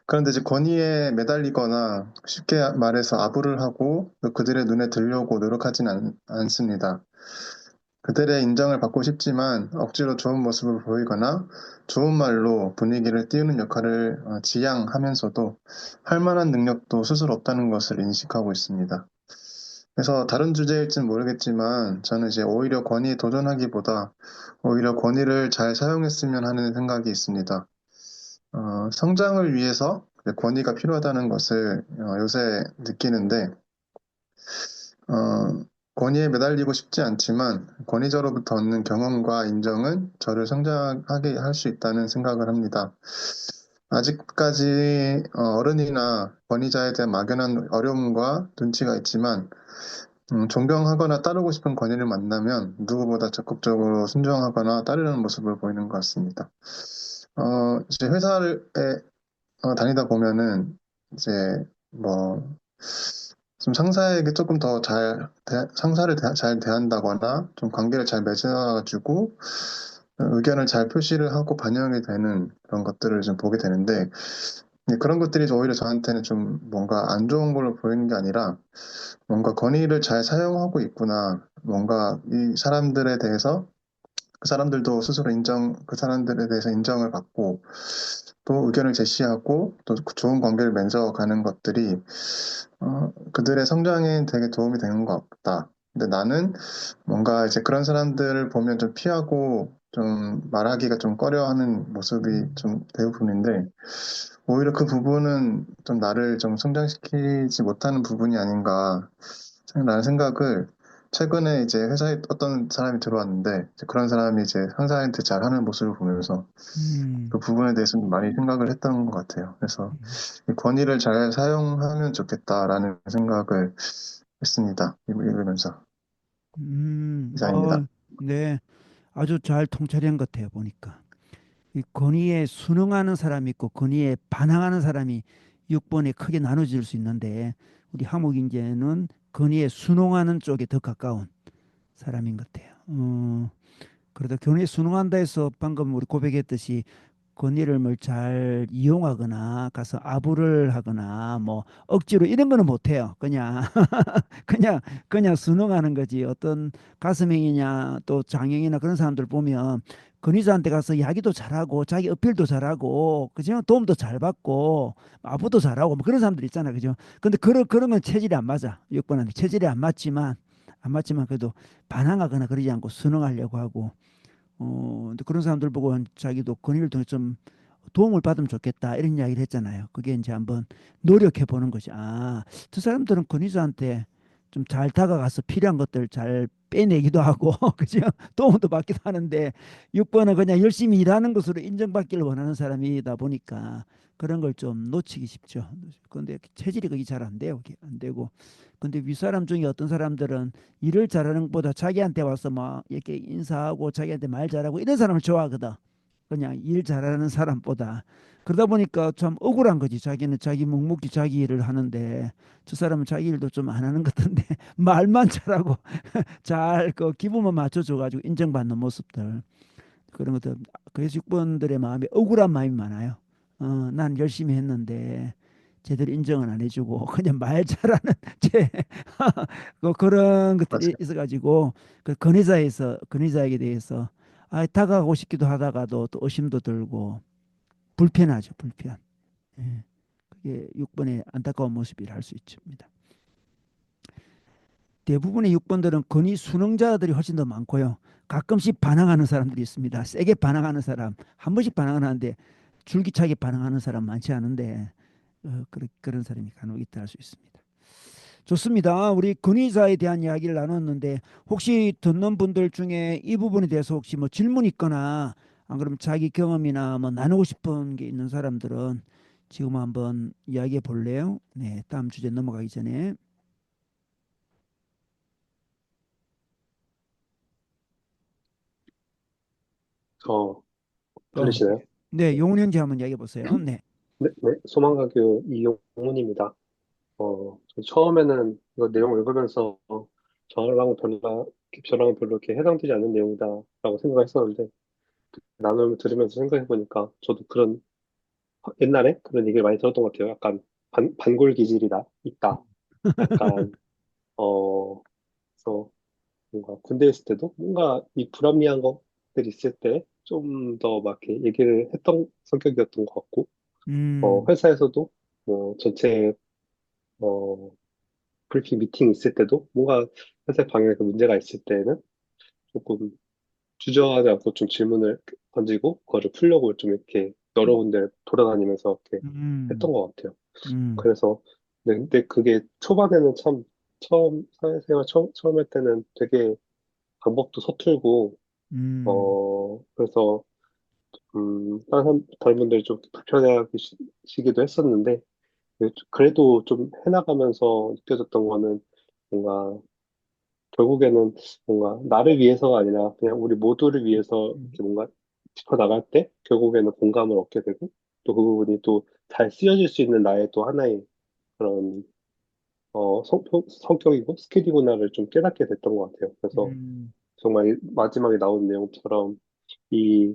그런데 이제 권위에 매달리거나 쉽게 말해서 아부를 하고 또 그들의 눈에 들려오고 노력하진 않습니다. 그들의 인정을 받고 싶지만 억지로 좋은 모습을 보이거나 좋은 말로 분위기를 띄우는 역할을 지향하면서도 할 만한 능력도 스스로 없다는 것을 인식하고 있습니다. 그래서 다른 주제일진 모르겠지만 저는 이제 오히려 권위에 도전하기보다 오히려 권위를 잘 사용했으면 하는 생각이 있습니다. 성장을 위해서 권위가 필요하다는 것을 요새 느끼는데 어, 권위에 매달리고 싶지 않지만 권위자로부터 얻는 경험과 인정은 저를 성장하게 할 수 있다는 생각을 합니다. 아직까지 어른이나 권위자에 대한 막연한 어려움과 눈치가 있지만 존경하거나 따르고 싶은 권위를 만나면 누구보다 적극적으로 순종하거나 따르는 모습을 보이는 것 같습니다. 이제 회사에 다니다 보면은 이제 뭐 좀 상사에게 조금 더 상사를 잘 대한다거나 좀 관계를 잘 맺어가지고 의견을 잘 표시를 하고 반영이 되는 그런 것들을 좀 보게 되는데 그런 것들이 오히려 저한테는 좀 뭔가 안 좋은 걸로 보이는 게 아니라 뭔가 권위를 잘 사용하고 있구나. 뭔가 이 사람들에 대해서 그 사람들도 스스로 그 사람들에 대해서 인정을 받고 또 의견을 제시하고 또 좋은 관계를 맺어가는 것들이 그들의 성장에 되게 도움이 되는 것 같다. 근데 나는 뭔가 이제 그런 사람들을 보면 좀 피하고 좀 말하기가 좀 꺼려하는 모습이 좀 대부분인데 오히려 그 부분은 좀 나를 좀 성장시키지 못하는 부분이 아닌가 라는 생각을 최근에 이제 회사에 어떤 사람이 들어왔는데 이제 그런 사람이 이제 상사한테 잘하는 모습을 보면서 음, 그 부분에 대해서 좀 많이 생각을 했던 것 같아요. 그래서 음, 이 권위를 잘 사용하면 좋겠다라는 생각을 했습니다. 읽으면서 이상입니다. 네. 아주 잘 통찰한 것 같아요, 보니까. 이 권위에 순응하는 사람이 있고 권위에 반항하는 사람이 6번에 크게 나눠질 수 있는데 우리 하목인재는 권위에 순응하는 쪽에 더 가까운 사람인 것 같아요. 그러다 권위에 순응한다 해서 방금 우리 고백했듯이 권위를 뭘 잘 이용하거나 가서 아부를 하거나 뭐 억지로 이런 거는 못해요. 그냥 그냥 그냥 순응하는 거지. 어떤 가슴행이냐 또 장애인이나 그런 사람들 보면 권위자한테 가서 이야기도 잘하고 자기 어필도 잘하고 그죠? 도움도 잘 받고 아부도 잘하고 뭐 그런 사람들 있잖아. 그죠? 근데 그러면 체질이 안 맞아. 6번한테 체질이 안 맞지만 그래도 반항하거나 그러지 않고 순응하려고 하고 근데 그런 사람들 보고 자기도 권위를 통해 좀 도움을 받으면 좋겠다 이런 이야기를 했잖아요. 그게 이제 한번 노력해 보는 거지. 아, 저 사람들은 권위자한테 좀 잘 다가가서 필요한 것들 잘 빼내기도 하고, 그죠? 도움도 받기도 하는데, 6번은 그냥 열심히 일하는 것으로 인정받기를 원하는 사람이다 보니까 그런 걸 좀 놓치기 쉽죠. 근데 체질이 그게 잘 안 돼요. 그게 안 되고. 근데 윗사람 중에 어떤 사람들은 일을 잘하는 것보다 자기한테 와서 막 이렇게 인사하고 자기한테 말 잘하고 이런 사람을 좋아하거든. 그냥 일 잘하는 사람보다. 그러다 보니까 참 억울한 거지. 자기는 자기 묵묵히 자기 일을 하는데 저 사람은 자기 일도 좀 안 하는 것 같은데 말만 잘하고 잘 그 기분만 맞춰줘가지고 인정받는 모습들 그런 것들 그래서 6번들의 마음에 억울한 마음이 많아요. 난 열심히 했는데 제대로 인정은 안 해주고 그냥 말 잘하는 제 그런 것들이 맞아요. 있어가지고 그 권위자에게 대해서 다가가고 싶기도 하다가도 또 의심도 들고 불편하죠, 불편. 예. 그게 6번의 안타까운 모습이라 할 수 있습니다. 대부분의 6번들은 권위 순응자들이 훨씬 더 많고요. 가끔씩 반항하는 사람들이 있습니다. 세게 반항하는 사람, 한 번씩 반항하는데 줄기차게 반항하는 사람 많지 않은데 그런 사람이 간혹 있다 할 수 있습니다. 좋습니다. 우리 권위자에 대한 이야기를 나눴는데 혹시 듣는 분들 중에 이 부분에 대해서 혹시 뭐 질문 있거나 안 그러면 자기 경험이나 뭐 나누고 싶은 게 있는 사람들은 지금 한번 이야기해 볼래요? 네, 다음 주제 넘어가기 전에. 저 어, 들리시나요? 네, 네, 용훈 형제 한번 이야기해 보세요. 네. 네, 네. 소망가교 이용훈입니다. 저 처음에는 이거 내용 읽으면서 저랑 저랑은 별로 이렇게 해당되지 않는 내용이다라고 생각했었는데 나눔을 들으면서 생각해보니까 저도 그런 옛날에 그런 얘기를 많이 들었던 것 같아요. 약간 반골 기질이다 있다. 약간 어 그래서 뭔가 군대에 있을 때도 뭔가 이 불합리한 것들이 있을 때 좀 더 막 이렇게 얘기를 했던 성격이었던 것 같고 음, 회사에서도 뭐 전체 어 브리핑 미팅 있을 때도 뭔가 회사 방향에서 문제가 있을 때는 조금 주저하지 않고 좀 질문을 던지고 그거를 풀려고 좀 이렇게 여러 군데 돌아다니면서 이렇게 음, 했던 것 같아요. 음, 그래서 근데 그게 초반에는 참 처음 사회생활 처음 할 때는 되게 방법도 서툴고 음, 그래서 다른 분들이 좀 불편해하시기도 했었는데 그래도 좀 해나가면서 느껴졌던 거는 뭔가 결국에는 뭔가 나를 위해서가 아니라 그냥 우리 모두를 위해서 이렇게 뭔가 짚어 나갈 때 결국에는 공감을 얻게 되고 또 그 부분이 또 잘 쓰여질 수 있는 나의 또 하나의 그런 성격이고 스킬이구나를 좀 깨닫게 됐던 것 같아요. 그래서 음, 정말 이 마지막에 나온 내용처럼 이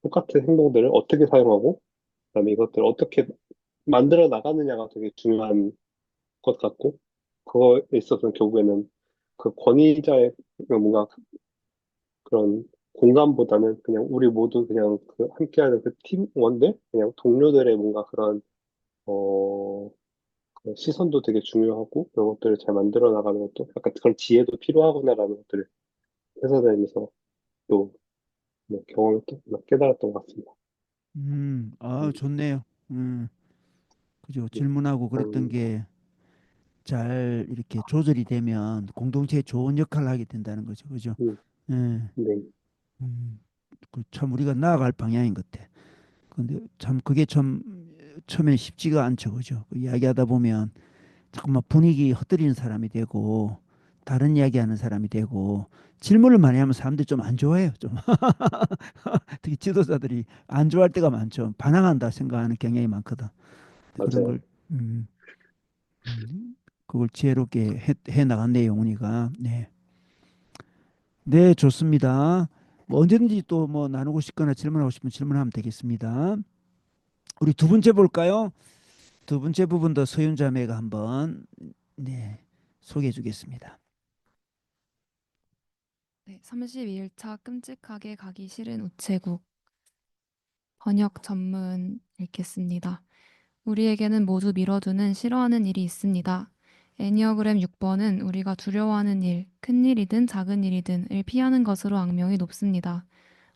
똑같은 행동들을 어떻게 사용하고 그다음에 이것들을 어떻게 만들어 나가느냐가 되게 중요한 것 같고 그거에 있어서는 결국에는 그 권위자의 뭔가 그런 공감보다는 그냥 우리 모두 그냥 그 함께하는 그 팀원들 그냥 동료들의 뭔가 그런 어 그 시선도 되게 중요하고 그런 것들을 잘 만들어 나가는 것도 약간 그런 지혜도 필요하구나라는 것들을 회사 다니면서 또 경험을 또 깨달았던 것 같습니다. 아, 음, 좋네요. 그죠. 네, 질문하고 그랬던 감사합니다. 게 잘 이렇게 조절이 되면 공동체에 좋은 역할을 하게 된다는 거죠. 그죠. 음, 예, 네, 음, 그참 우리가 나아갈 방향인 것 같아. 근데 참 그게 참 처음엔 쉽지가 않죠. 그죠. 그 이야기하다 보면 자꾸만 분위기 헛들이는 사람이 되고 다른 이야기하는 사람이 되고 질문을 많이 하면 사람들이 좀 안 좋아해요. 좀 특히 지도자들이 안 좋아할 때가 많죠. 반항한다 생각하는 경향이 많거든. 근데 그런 맞아요. 걸 그걸 지혜롭게 해 나갔네요, 용훈이가. 네. 네, 좋습니다. 뭐 언제든지 또 뭐 나누고 싶거나 질문하고 싶으면 질문하면 되겠습니다. 우리 두 번째 볼까요? 두 번째 부분도 서윤 자매가 한번 네, 소개해 주겠습니다. 네, 32일차 끔찍하게 가기 싫은 우체국 번역 전문 읽겠습니다. 우리에게는 모두 미뤄두는 싫어하는 일이 있습니다. 애니어그램 6번은 우리가 두려워하는 일, 큰 일이든 작은 일이든을 피하는 것으로 악명이 높습니다.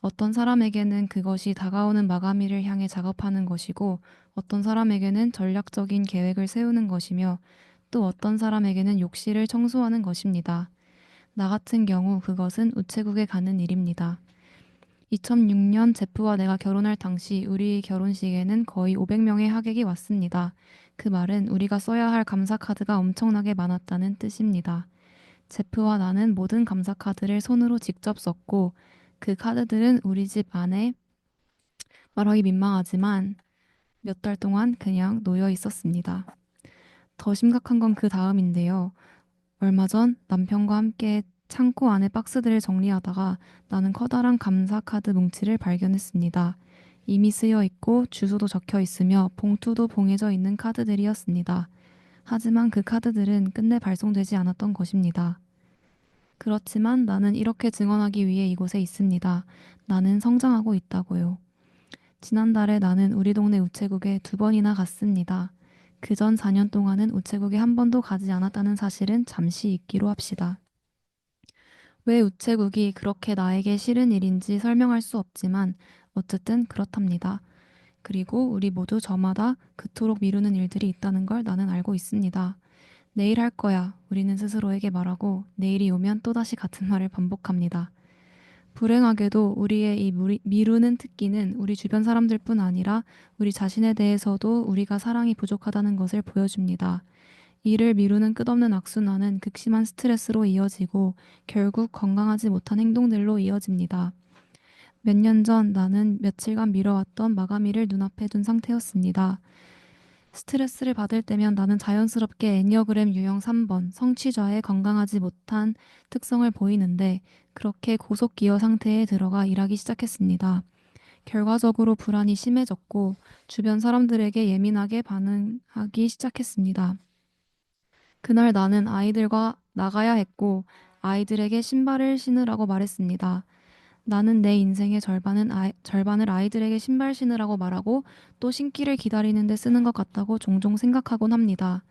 어떤 사람에게는 그것이 다가오는 마감일을 향해 작업하는 것이고, 어떤 사람에게는 전략적인 계획을 세우는 것이며, 또 어떤 사람에게는 욕실을 청소하는 것입니다. 나 같은 경우 그것은 우체국에 가는 일입니다. 2006년 제프와 내가 결혼할 당시 우리 결혼식에는 거의 500명의 하객이 왔습니다. 그 말은 우리가 써야 할 감사 카드가 엄청나게 많았다는 뜻입니다. 제프와 나는 모든 감사 카드를 손으로 직접 썼고 그 카드들은 우리 집 안에 말하기 민망하지만 몇 달 동안 그냥 놓여 있었습니다. 더 심각한 건 그 다음인데요. 얼마 전 남편과 함께 창고 안에 박스들을 정리하다가 나는 커다란 감사 카드 뭉치를 발견했습니다. 이미 쓰여 있고 주소도 적혀 있으며 봉투도 봉해져 있는 카드들이었습니다. 하지만 그 카드들은 끝내 발송되지 않았던 것입니다. 그렇지만 나는 이렇게 증언하기 위해 이곳에 있습니다. 나는 성장하고 있다고요. 지난달에 나는 우리 동네 우체국에 2번이나 갔습니다. 그 전 4년 동안은 우체국에 한 번도 가지 않았다는 사실은 잠시 잊기로 합시다. 왜 우체국이 그렇게 나에게 싫은 일인지 설명할 수 없지만 어쨌든 그렇답니다. 그리고 우리 모두 저마다 그토록 미루는 일들이 있다는 걸 나는 알고 있습니다. 내일 할 거야. 우리는 스스로에게 말하고 내일이 오면 또다시 같은 말을 반복합니다. 불행하게도 우리의 이 미루는 특기는 우리 주변 사람들뿐 아니라 우리 자신에 대해서도 우리가 사랑이 부족하다는 것을 보여줍니다. 일을 미루는 끝없는 악순환은 극심한 스트레스로 이어지고 결국 건강하지 못한 행동들로 이어집니다. 몇 년 전 나는 며칠간 미뤄왔던 마감일을 눈앞에 둔 상태였습니다. 스트레스를 받을 때면 나는 자연스럽게 애니어그램 유형 3번 성취자의 건강하지 못한 특성을 보이는데 그렇게 고속기어 상태에 들어가 일하기 시작했습니다. 결과적으로 불안이 심해졌고 주변 사람들에게 예민하게 반응하기 시작했습니다. 그날 나는 아이들과 나가야 했고 아이들에게 신발을 신으라고 말했습니다. 나는 내 인생의 절반을 아이들에게 신발 신으라고 말하고 또 신기를 기다리는데 쓰는 것 같다고 종종 생각하곤 합니다.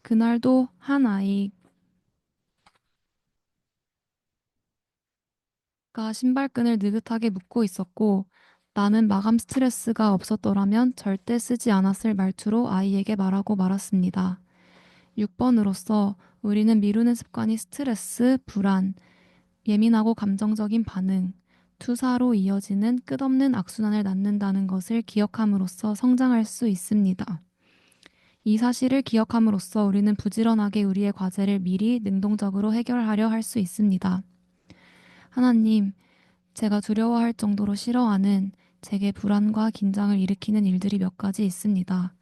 그날도 한 아이가 신발끈을 느긋하게 묶고 있었고 나는 마감 스트레스가 없었더라면 절대 쓰지 않았을 말투로 아이에게 말하고 말았습니다. 6번으로서 우리는 미루는 습관이 스트레스, 불안, 예민하고 감정적인 반응, 투사로 이어지는 끝없는 악순환을 낳는다는 것을 기억함으로써 성장할 수 있습니다. 이 사실을 기억함으로써 우리는 부지런하게 우리의 과제를 미리 능동적으로 해결하려 할 수 있습니다. 하나님, 제가 두려워할 정도로 싫어하는 제게 불안과 긴장을 일으키는 일들이 몇 가지 있습니다.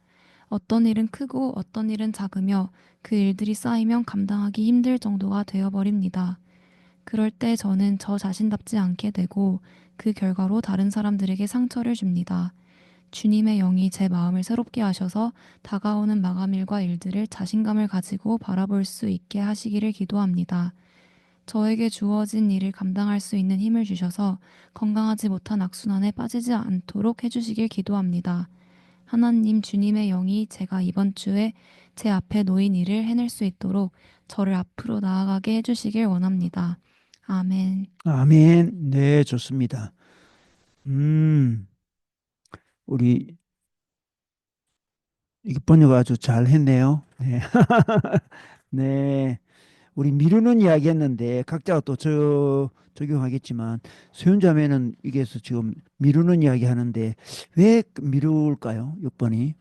어떤 일은 크고 어떤 일은 작으며 그 일들이 쌓이면 감당하기 힘들 정도가 되어버립니다. 그럴 때 저는 저 자신답지 않게 되고 그 결과로 다른 사람들에게 상처를 줍니다. 주님의 영이 제 마음을 새롭게 하셔서 다가오는 마감일과 일들을 자신감을 가지고 바라볼 수 있게 하시기를 기도합니다. 저에게 주어진 일을 감당할 수 있는 힘을 주셔서 건강하지 못한 악순환에 빠지지 않도록 해주시길 기도합니다. 하나님 주님의 영이 제가 이번 주에 제 앞에 놓인 일을 해낼 수 있도록 저를 앞으로 나아가게 해주시길 원합니다. 아멘. 아멘. 네, 좋습니다. 우리 이게 번역 아주 잘 했네요. 네. 네. 우리 미루는 이야기 했는데 각자가 또 적용하겠지만 소윤자매는 이게서 지금 미루는 이야기 하는데 왜 미룰까요? 6번이.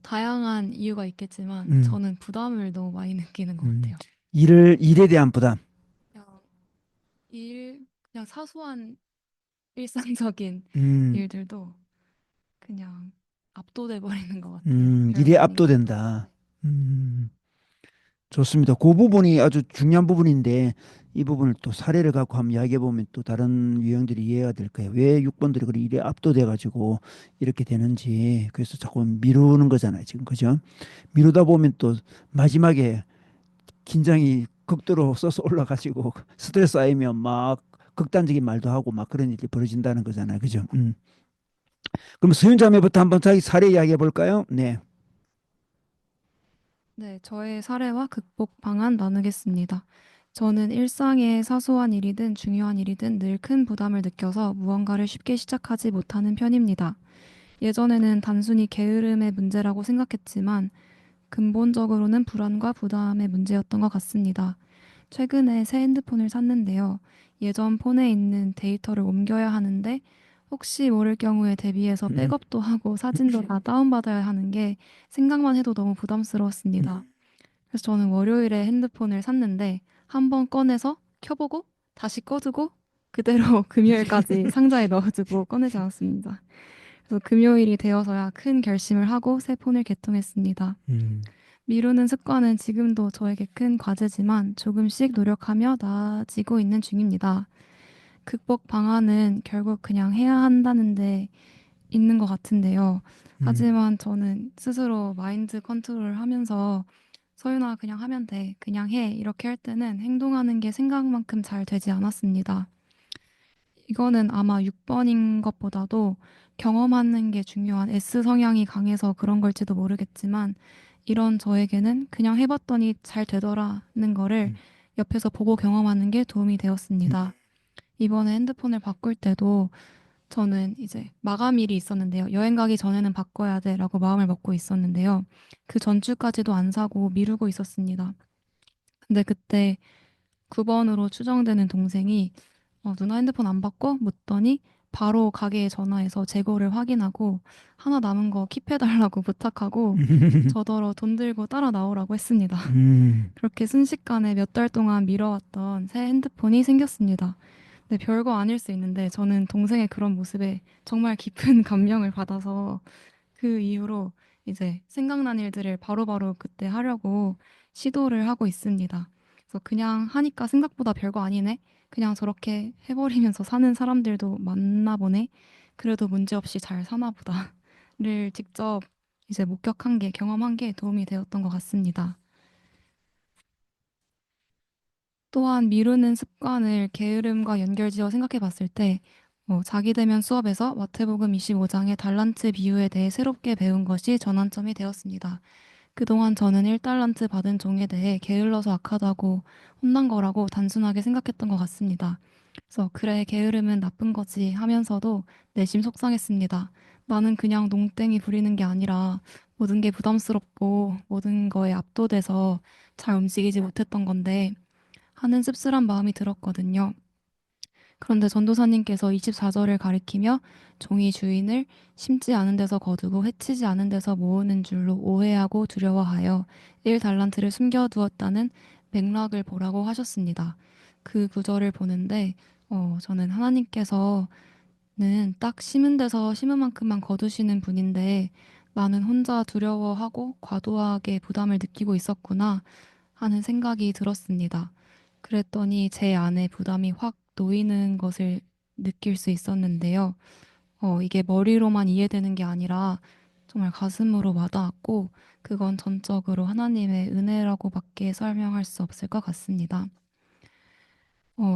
다양한 이유가 있겠지만 음, 저는 부담을 너무 많이 느끼는 것 음. 같아요. 일에 대한 부담. 그냥 그냥 사소한 일상적인 음, 일들도 그냥 압도돼 버리는 것 같아요. 일에 별거 아닌 것도. 압도된다. 음, 좋습니다. 그 부분이 아주 중요한 부분인데 이 부분을 또 사례를 갖고 한번 이야기해 보면 또 다른 유형들이 이해가 될 거예요. 왜 6번들이 그렇게 일에 압도돼 가지고 이렇게 되는지. 그래서 자꾸 미루는 거잖아요. 지금 그죠? 미루다 보면 또 마지막에 긴장이 극도로 쏘서 올라가지고 스트레스 쌓이면 막 극단적인 말도 하고 막 그런 일이 벌어진다는 거잖아요. 그죠? 그럼 서윤자매부터 한번 자기 사례 이야기해 볼까요? 네. 네, 저의 사례와 극복 방안 나누겠습니다. 저는 일상의 사소한 일이든 중요한 일이든 늘 큰 부담을 느껴서 무언가를 쉽게 시작하지 못하는 편입니다. 예전에는 단순히 게으름의 문제라고 생각했지만 근본적으로는 불안과 부담의 문제였던 것 같습니다. 최근에 새 핸드폰을 샀는데요. 예전 폰에 있는 데이터를 옮겨야 하는데 혹시 모를 경우에 대비해서 음, 백업도 하고 사진도 다 다운받아야 하는 게 생각만 해도 너무 부담스러웠습니다. 그래서 저는 월요일에 핸드폰을 샀는데 한번 꺼내서 켜보고 다시 꺼두고 그대로 금요일까지 상자에 넣어두고 꺼내지 않았습니다. 그래서 금요일이 되어서야 큰 결심을 하고 새 폰을 개통했습니다. 음, 미루는 습관은 지금도 저에게 큰 과제지만 조금씩 노력하며 나아지고 있는 중입니다. 극복 방안은 결국 그냥 해야 한다는데 있는 것 같은데요. 음, 하지만 저는 스스로 마인드 컨트롤을 하면서 서윤아 그냥 하면 돼. 그냥 해. 이렇게 할 때는 행동하는 게 생각만큼 잘 되지 않았습니다. 이거는 아마 6번인 것보다도 경험하는 게 중요한 S 성향이 강해서 그런 걸지도 모르겠지만 이런 저에게는 그냥 해봤더니 잘 되더라는 거를 음, 옆에서 보고 경험하는 게 도움이 음, 되었습니다. 이번에 핸드폰을 바꿀 때도 저는 이제 마감일이 있었는데요. 여행 가기 전에는 바꿔야 돼라고 마음을 먹고 있었는데요. 그 전주까지도 안 사고 미루고 있었습니다. 근데 그때 9번으로 추정되는 동생이 누나 핸드폰 안 바꿔? 묻더니 바로 가게에 전화해서 재고를 확인하고 하나 남은 거 킵해달라고 부탁하고 저더러 돈 들고 따라 나오라고 했습니다. 음, 그렇게 순식간에 몇 달 동안 미뤄왔던 새 핸드폰이 생겼습니다. 근데 별거 아닐 수 있는데 저는 동생의 그런 모습에 정말 깊은 감명을 받아서 그 이후로 이제 생각난 일들을 바로바로 그때 하려고 시도를 하고 있습니다. 그래서 그냥 하니까 생각보다 별거 아니네. 그냥 저렇게 해버리면서 사는 사람들도 많나 보네. 그래도 문제없이 잘 사나 보다를 직접 이제 목격한 게, 경험한 게 도움이 되었던 것 같습니다. 또한 미루는 습관을 게으름과 연결지어 생각해 봤을 때, 자기 대면 수업에서 마태복음 25장의 달란트 비유에 대해 새롭게 배운 것이 전환점이 되었습니다. 그동안 저는 1달란트 받은 종에 대해 게을러서 악하다고 혼난 거라고 단순하게 생각했던 것 같습니다. 그래서 그래, 게으름은 나쁜 거지 하면서도 내심 속상했습니다. 나는 그냥 농땡이 부리는 게 아니라 모든 게 부담스럽고 모든 거에 압도돼서 잘 움직이지 못했던 건데 하는 씁쓸한 마음이 들었거든요. 그런데 전도사님께서 24절을 가리키며 종이 주인을 심지 않은 데서 거두고 해치지 않은 데서 모으는 줄로 오해하고 두려워하여 1달란트를 숨겨두었다는 맥락을 보라고 하셨습니다. 그 구절을 보는데 저는 하나님께서는 딱 심은 데서 심은 만큼만 거두시는 분인데 나는 혼자 두려워하고 과도하게 부담을 느끼고 있었구나 하는 생각이 들었습니다. 그랬더니 제 안에 부담이 확 놓이는 것을 느낄 수 있었는데요. 이게 머리로만 이해되는 게 아니라 정말 가슴으로 와닿았고, 그건 전적으로 하나님의 은혜라고밖에 설명할 수 없을 것 같습니다.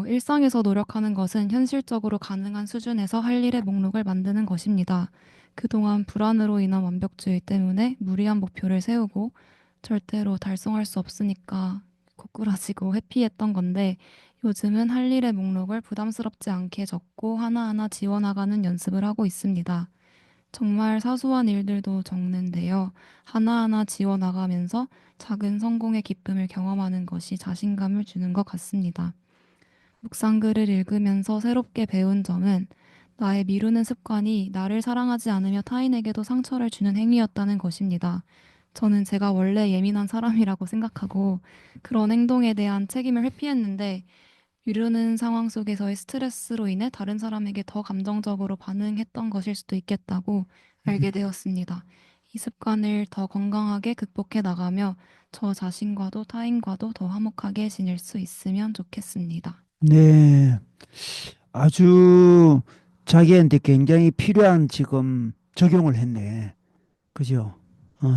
일상에서 노력하는 것은 현실적으로 가능한 수준에서 할 일의 목록을 만드는 것입니다. 그동안 불안으로 인한 완벽주의 때문에 무리한 목표를 세우고 절대로 달성할 수 없으니까 고꾸라지고 회피했던 건데 요즘은 할 일의 목록을 부담스럽지 않게 적고 하나하나 지워나가는 연습을 하고 있습니다. 정말 사소한 일들도 적는데요. 하나하나 지워나가면서 작은 성공의 기쁨을 경험하는 것이 자신감을 주는 것 같습니다. 묵상글을 읽으면서 새롭게 배운 점은 나의 미루는 습관이 나를 사랑하지 않으며 타인에게도 상처를 주는 행위였다는 것입니다. 저는 제가 원래 예민한 사람이라고 생각하고 그런 행동에 대한 책임을 회피했는데 미루는 상황 속에서의 스트레스로 인해 다른 사람에게 더 감정적으로 반응했던 것일 수도 있겠다고 알게 되었습니다. 이 습관을 더 건강하게 극복해 나가며 저 자신과도 타인과도 더 화목하게 지낼 수 있으면 좋겠습니다. 네, 아주 자기한테 굉장히 필요한 지금 적용을 했네. 그죠?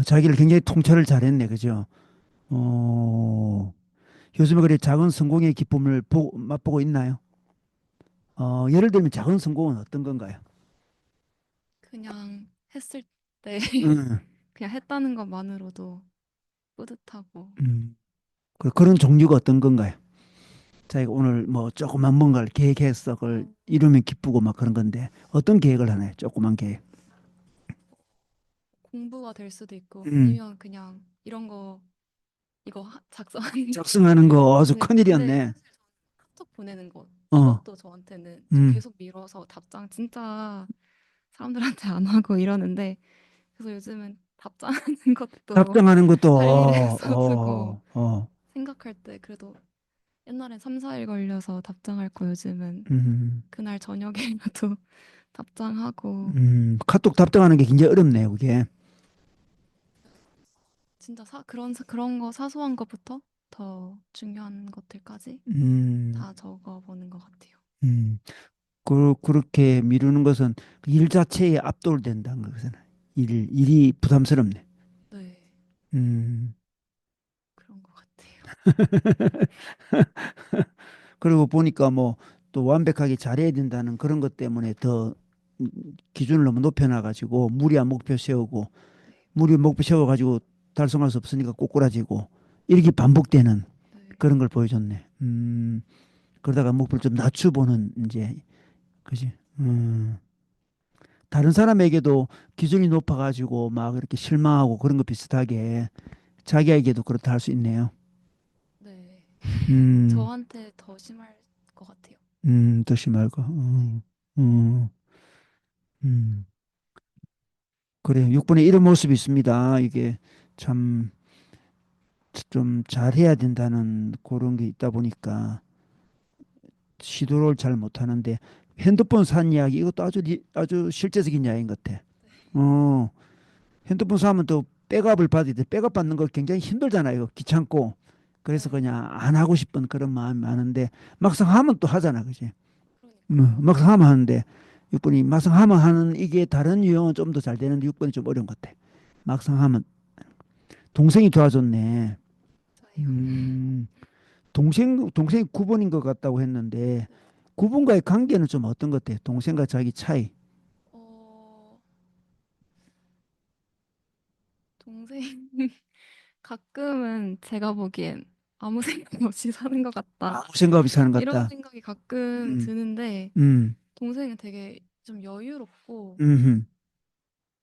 자기를 굉장히 통찰을 잘했네. 그죠? 어, 요즘에 그래 작은 성공의 기쁨을 맛보고 있나요? 예를 들면 작은 성공은 어떤 건가요? 그냥 했을 때 음, 그냥 했다는 것만으로도 뿌듯하고 음. 그런 종류가 어떤 건가요? 자기가 오늘 뭐 조그만 뭔가를 계획해서 그걸 어, 이루면 기쁘고 막 그런 건데 어떤 계획을 하나요? 조그만 계획. 공부가 될 수도 있고 음, 아니면 그냥 이런 거 이거 작성하는 작성하는 거 아주 근데 큰일이었네. 사실 저는 카톡 보내는 거 어, 이것도 저한테는 저 음. 계속 미뤄서 답장 진짜 사람들한테 안 하고 이러는데 그래서 요즘은 답장하는 것도 답장하는 것도 할 일에 써두고 어. 생각할 때 그래도 옛날엔 3, 4일 걸려서 답장할 거 요즘은 음, 그날 저녁에라도 답장하고 카톡 답장하는 게 굉장히 어렵네요, 그게. 진짜 그런 거 사소한 것부터 더 중요한 것들까지 음, 다 적어보는 것 같아요. 음. 그렇게 미루는 것은 일 자체에 압도된다는 거잖아요. 일이 부담스럽네. 네, 음. 그런 것 같아요. 그리고 보니까 뭐 또 완벽하게 잘해야 된다는 그런 것 때문에 더 음, 기준을 너무 높여놔가지고 무리한 목표 세우고 네, 무리 목표 세워가지고 달성할 수 없으니까 꼬꾸라지고 이렇게 반복되는 네, 그런 걸 보여줬네. 그러다가 목표를 좀 낮춰보는 이제 그지. 다른 사람에게도 기준이 높아가지고 막 이렇게 실망하고 그런 거 비슷하게 자기에게도 그렇다 할 수 있네요. 네. 음, 저한테 더 심할 것 같아요. 더 심할 거. 네, 음, 음. 그래요. 6번에 이런 모습이 있습니다. 이게 참 좀 잘해야 된다는 그런 게 있다 보니까 시도를 잘 못하는데 핸드폰 산 이야기 이것도 아주 실제적인 이야기인 것 같아. 어, 핸드폰 사면 또 백업을 받아야 돼. 백업 받는 거 굉장히 힘들잖아요. 귀찮고. 그래서 네. 그냥 안 하고 싶은 그런 마음이 많은데 막상 하면 또 하잖아. 그지? 그러니까요. 막상 하면 하는데 6번이 막상 하면 하는 이게 다른 유형은 좀 더 잘 되는데 6번이 좀 어려운 것 같아. 막상 하면 동생이 도와줬네. 맞아요. 동생이 9번인 것 같다고 했는데 9번과의 관계는 좀 어떤 것 같아? 동생과 자기 차이. 어, 동생 가끔은 제가 보기엔 아무 생각 없이 사는 것 같다. 아무 생각 없이 사는 것 이런 같다. 생각이 가끔 음, 드는데 음, 동생은 되게 좀 여유롭고 음,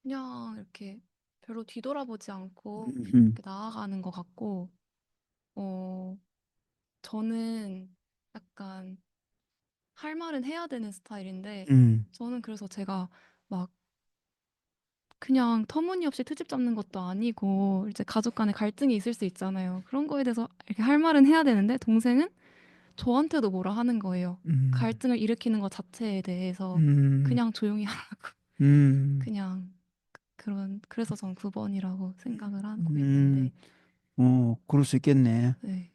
그냥 이렇게 별로 뒤돌아보지 않고 음, 이렇게 나아가는 것 같고 어, 저는 약간 할 말은 해야 되는 스타일인데 음, 저는 그래서 제가 막 그냥 터무니없이 트집 잡는 것도 아니고 이제 가족 간에 갈등이 있을 수 있잖아요. 그런 거에 대해서 이렇게 할 말은 해야 되는데 동생은 저한테도 뭐라 하는 거예요. 음, 갈등을 일으키는 것 자체에 대해서 음, 그냥 조용히 하라고 음, 그냥 그래서 전 9번이라고 생각을 하고 음, 있는데 그럴 수 있겠네. 네.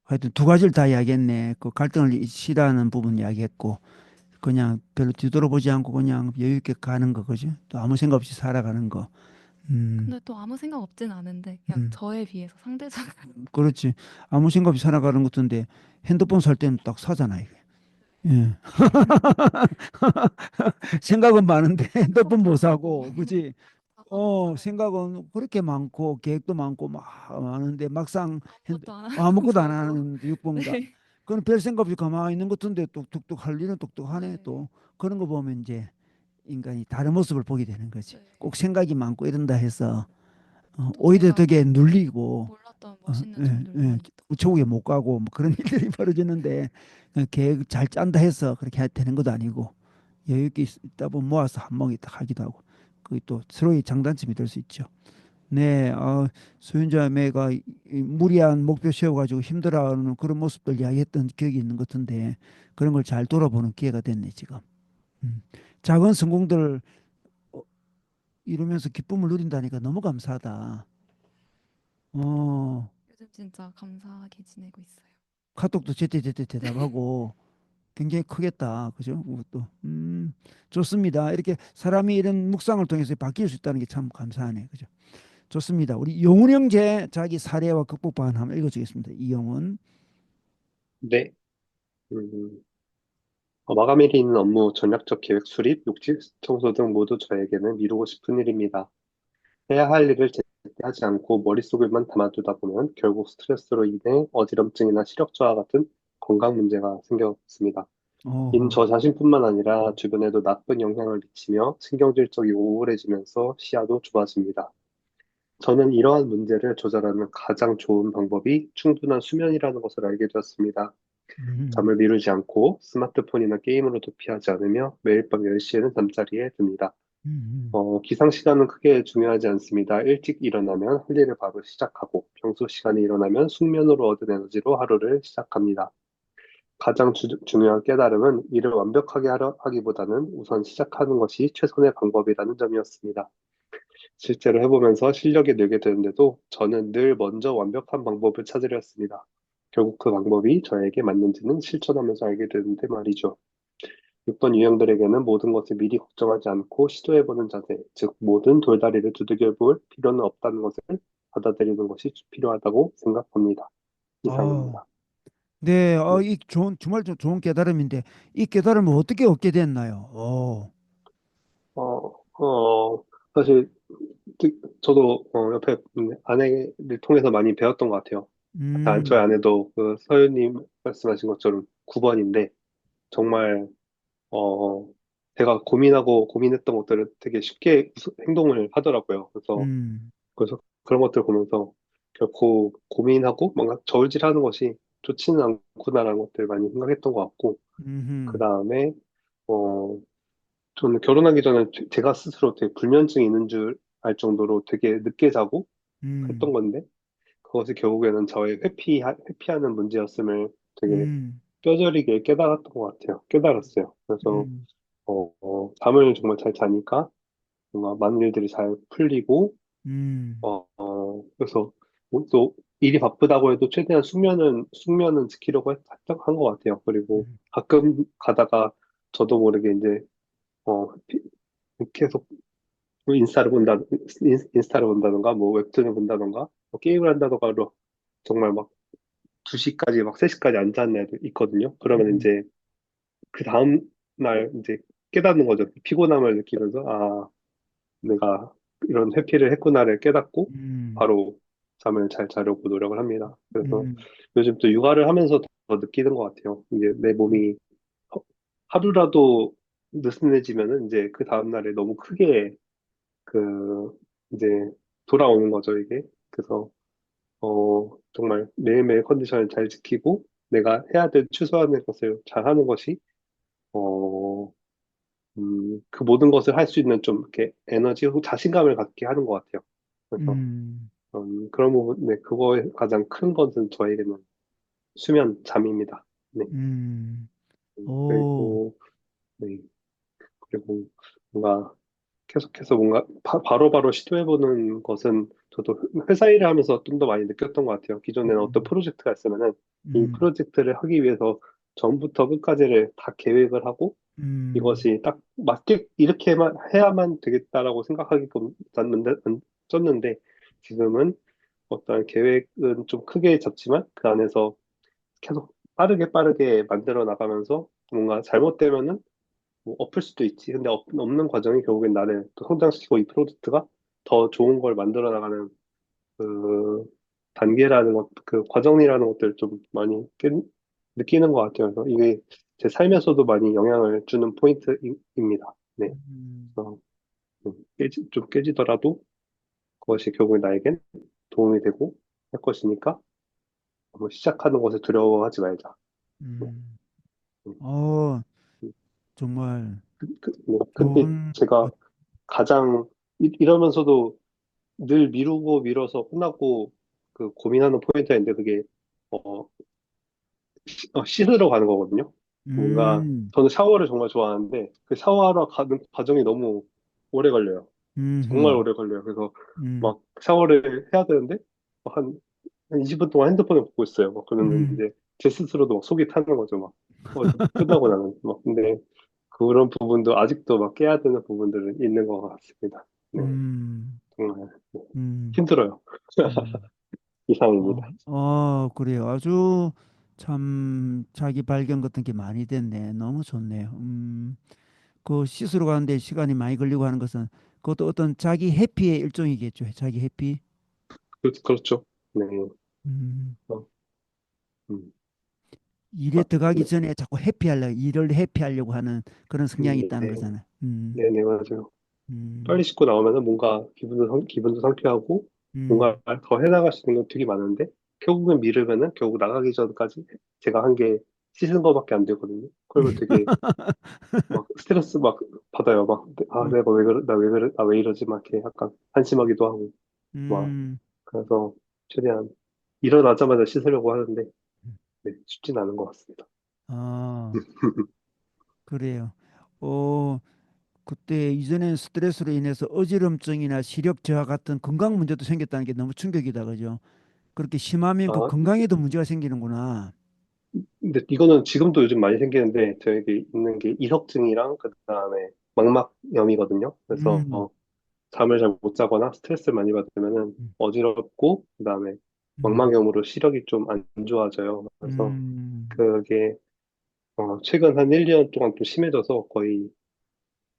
하여튼 두 가지를 다 이야기했네. 그 갈등을 싫어하는 부분 이야기했고, 그냥 별로 뒤돌아보지 않고 그냥 여유 있게 가는 거, 그지? 또 아무 생각 없이 살아가는 거. 음, 근데 또 아무 생각 없진 않은데 그냥 음, 저에 비해서 상대적으로 그렇지. 아무 생각 없이 살아가는 것인데 핸드폰 살 때는 딱 사잖아, 이게. 예. 생각은 많은데 핸드폰 못 하고 사고, 그지? 다가고 살아요. 생각은 그렇게 많고 계획도 많고 막 많은데 막상 아무것도 안 하는 아무것도 안 저도 하는 6번가. 네. 그건 별 생각 없이 가만히 있는 것 같은데 똑똑똑 할 일은 똑똑하네 네. 또. 그런 거 보면 이제 인간이 다른 모습을 보게 되는 거지. 네. 꼭 생각이 많고 이런다 해서 또 오히려 제가 되게 눌리고 몰랐던 멋있는 예, 점들도 예, 많이 있던 것 우체국에 못 가고 뭐 그런 일들이 벌어지는데 계획 잘 짠다 해서 그렇게 되는 것도 아니고 여유 있게 있다 보면 모아서 한 몫이 딱 하기도 하고 그게 또 서로의 장단점이 될 수 있죠. 네, 소윤자매가 이 무리한 목표 세워가지고 힘들어하는 그런 모습들 이야기했던 기억이 있는 것 같은데 그런 걸 잘 돌아보는 기회가 됐네 지금. 음. 작은 성공들을 어, 이루면서 기쁨을 누린다니까 너무 감사하다. 어, 요즘 진짜 감사하게 지내고 있어요. 카톡도 제때제때 대답하고 굉장히 크겠다. 그죠? 그것도. 좋습니다. 이렇게 사람이 이런 묵상을 통해서 바뀔 수 있다는 게 참 감사하네. 그죠? 좋습니다. 우리 영훈 형제 자기 사례와 극복 방안 한번 읽어주겠습니다. 이영훈. 네. 음, 마감일이 있는 업무, 전략적 계획 수립, 욕실 청소 등 모두 저에게는 미루고 싶은 일입니다. 해야 할 일을 제때 하지 않고 머릿속에만 담아두다 보면 결국 스트레스로 인해 어지럼증이나 시력 저하 같은 건강 문제가 생겼습니다. 이는 어허. 저 자신뿐만 아니라 주변에도 나쁜 영향을 미치며 신경질적이 우울해지면서 시야도 좁아집니다. 저는 이러한 문제를 조절하는 가장 좋은 방법이 충분한 수면이라는 것을 알게 되었습니다. 음, 잠을 미루지 않고 스마트폰이나 게임으로 도피하지 않으며 매일 밤 10시에는 잠자리에 듭니다. 음, 기상 시간은 크게 중요하지 않습니다. 일찍 일어나면 할 일을 바로 시작하고 평소 시간에 일어나면 숙면으로 얻은 에너지로 하루를 시작합니다. 가장 중요한 깨달음은 일을 완벽하게 하기보다는 우선 시작하는 것이 최선의 방법이라는 점이었습니다. 실제로 해보면서 실력이 늘게 되는데도 저는 늘 먼저 완벽한 방법을 찾으려 했습니다. 결국 그 방법이 저에게 맞는지는 실천하면서 알게 되는데 말이죠. 6번 유형들에게는 모든 것을 미리 걱정하지 않고 시도해보는 자세, 즉 모든 돌다리를 두들겨 볼 필요는 없다는 것을 받아들이는 것이 필요하다고 생각합니다. 어, 이상입니다. 네, 네. 이 정말 좋은 깨달음인데 이 깨달음을 어떻게 얻게 됐나요? 어, 사실 저도 옆에 아내를 통해서 많이 배웠던 것 같아요. 저희 음, 아내도 그 서유님 말씀하신 것처럼 9번인데 정말 어, 제가 고민하고 고민했던 것들을 되게 쉽게 행동을 하더라고요. 음, 그래서 그런 것들 보면서 결코 고민하고 뭔가 저울질하는 것이 좋지는 않구나라는 것들 많이 생각했던 것 같고 그 음, 다음에 어, 저는 결혼하기 전에 제가 스스로 되게 불면증이 있는 줄 알 정도로 되게 늦게 자고 했던 음, 건데 그것이 결국에는 저의 회피하는 문제였음을 되게 음, 뼈저리게 깨달았던 것 같아요. 깨달았어요. 그래서 음, 잠을 정말 잘 자니까 뭔가 많은 일들이 잘 풀리고, 음, 그래서 뭐또 일이 바쁘다고 해도 최대한 숙면은 지키려고 한 것 같아요. 그리고 음, 가끔 가다가 저도 모르게 이제, 계속 인스타를 본다던가, 뭐 웹툰을 본다던가, 뭐 게임을 한다던가, 정말 막 2시까지 막 3시까지 앉아있는 애들 있거든요. 그러면 음, 이제 그 다음 날 이제 깨닫는 거죠. 피곤함을 느끼면서, 내가 이런 회피를 했구나를 깨닫고 음, 바로 잠을 잘 자려고 노력을 합니다. 그래서 음, 요즘 또 육아를 하면서 더 느끼는 것 같아요. 이제 내 몸이 하- 하루라도 느슨해지면은 이제 그 다음날에 너무 크게 그 이제 돌아오는 거죠, 이게. 그래서 정말 매일매일 컨디션을 잘 지키고 내가 해야 될 최소한의 것을 잘 하는 것이 어, 그 모든 것을 할 수 있는 좀 이렇게 에너지 혹은 자신감을 갖게 하는 것 같아요. 그래서 음, 그런 부분, 네, 그거의 가장 큰 것은 저에게는 수면, 잠입니다. 네. 음. 오, 그리고 네, 그리고 뭔가 계속해서 뭔가 바로바로 시도해보는 것은 저도 회사 일을 하면서 좀 더 많이 느꼈던 것 같아요. 기존에는 어떤 음, 프로젝트가 있으면은 이 음, 프로젝트를 하기 위해서 전부터 끝까지를 다 계획을 하고 음, 이것이 딱 맞게 이렇게만 해야만 되겠다라고 생각하기보다는 쪘는데 지금은 어떤 계획은 좀 크게 잡지만 그 안에서 계속 빠르게 빠르게 만들어 나가면서 뭔가 잘못되면은 뭐 엎을 수도 있지. 근데 없는 과정이 결국엔 나를 또 성장시키고 이 프로젝트가 더 좋은 걸 만들어 나가는 그 단계라는 것, 그 과정이라는 것들을 좀 많이 느끼는 것 같아요. 그래서 이게 제 삶에서도 많이 영향을 주는 포인트입니다. 네. 음, 그래서 좀 깨지더라도 그것이 결국에 나에겐 도움이 되고 할 것이니까 한번 시작하는 것을 두려워하지 말자. 네. 음. 네. 어, 음. 정말 네. 근데 좋은, 제가 가장 이러면서도 늘 미루고 미뤄서 끝나고 그 고민하는 포인트가 있는데 그게 어, 씻으러 가는 거거든요. 뭔가 음, 저는 샤워를 정말 좋아하는데 그 샤워하러 가는 과정이 너무 오래 걸려요. 정말 음, 오래 걸려요. 그래서 음, 막 샤워를 해야 되는데 한 20분 동안 핸드폰을 보고 있어요. 막 그러면 음, 이제 제 스스로도 막 속이 타는 거죠. 막 끝나고 나면 막 근데 그런 부분도 아직도 막 깨야 되는 부분들은 있는 것 같습니다. 네, 음, 정말 네, 음, 힘들어요. 음. 이상입니다. 그래요. 아주 참 자기 발견 같은 게 많이 됐네. 너무 좋네요. 그 씻으러 가는데 시간이 많이 걸리고 하는 것은 그것도 어떤 자기 해피의 일종이겠죠. 자기 해피. 그렇죠. 네. 음, 어, 음, 일에 들어가기 네, 전에 자꾸 일을 해피하려고 하는 그런 성향이 있다는 네, 거잖아요. 네, 네, 맞아요. 빨리 음, 씻고 나오면은 뭔가 기분도 상쾌하고 음. 뭔가 더 해나갈 수 있는 거 되게 많은데 결국은 미루면은 결국 나가기 전까지 제가 한 게 씻은 거밖에 안 되거든요. 그러면 되게 막 스트레스 막 받아요. 막, 음, 내가 나 왜 이러지? 막 이렇게 약간 한심하기도 하고 막 음, 그래서 최대한 일어나자마자 씻으려고 하는데 네, 쉽진 않은 것 같습니다. 아, 그래요. 어, 그때 이전엔 스트레스로 인해서 어지럼증이나 시력 저하 같은 건강 문제도 생겼다는 게 너무 충격이다, 그죠? 그렇게 심하면 그 아, 건강에도 문제가 생기는구나. 근데 이거는 지금도 요즘 많이 생기는데 저에게 있는 게 이석증이랑 그다음에 망막염이거든요. 그래서 음, 잠을 잘 못 자거나 스트레스를 많이 받으면은 음, 어지럽고 그다음에 음, 망막염으로 시력이 좀 안 좋아져요. 그래서 음, 그게 최근 한 1, 2년 동안 좀 심해져서 거의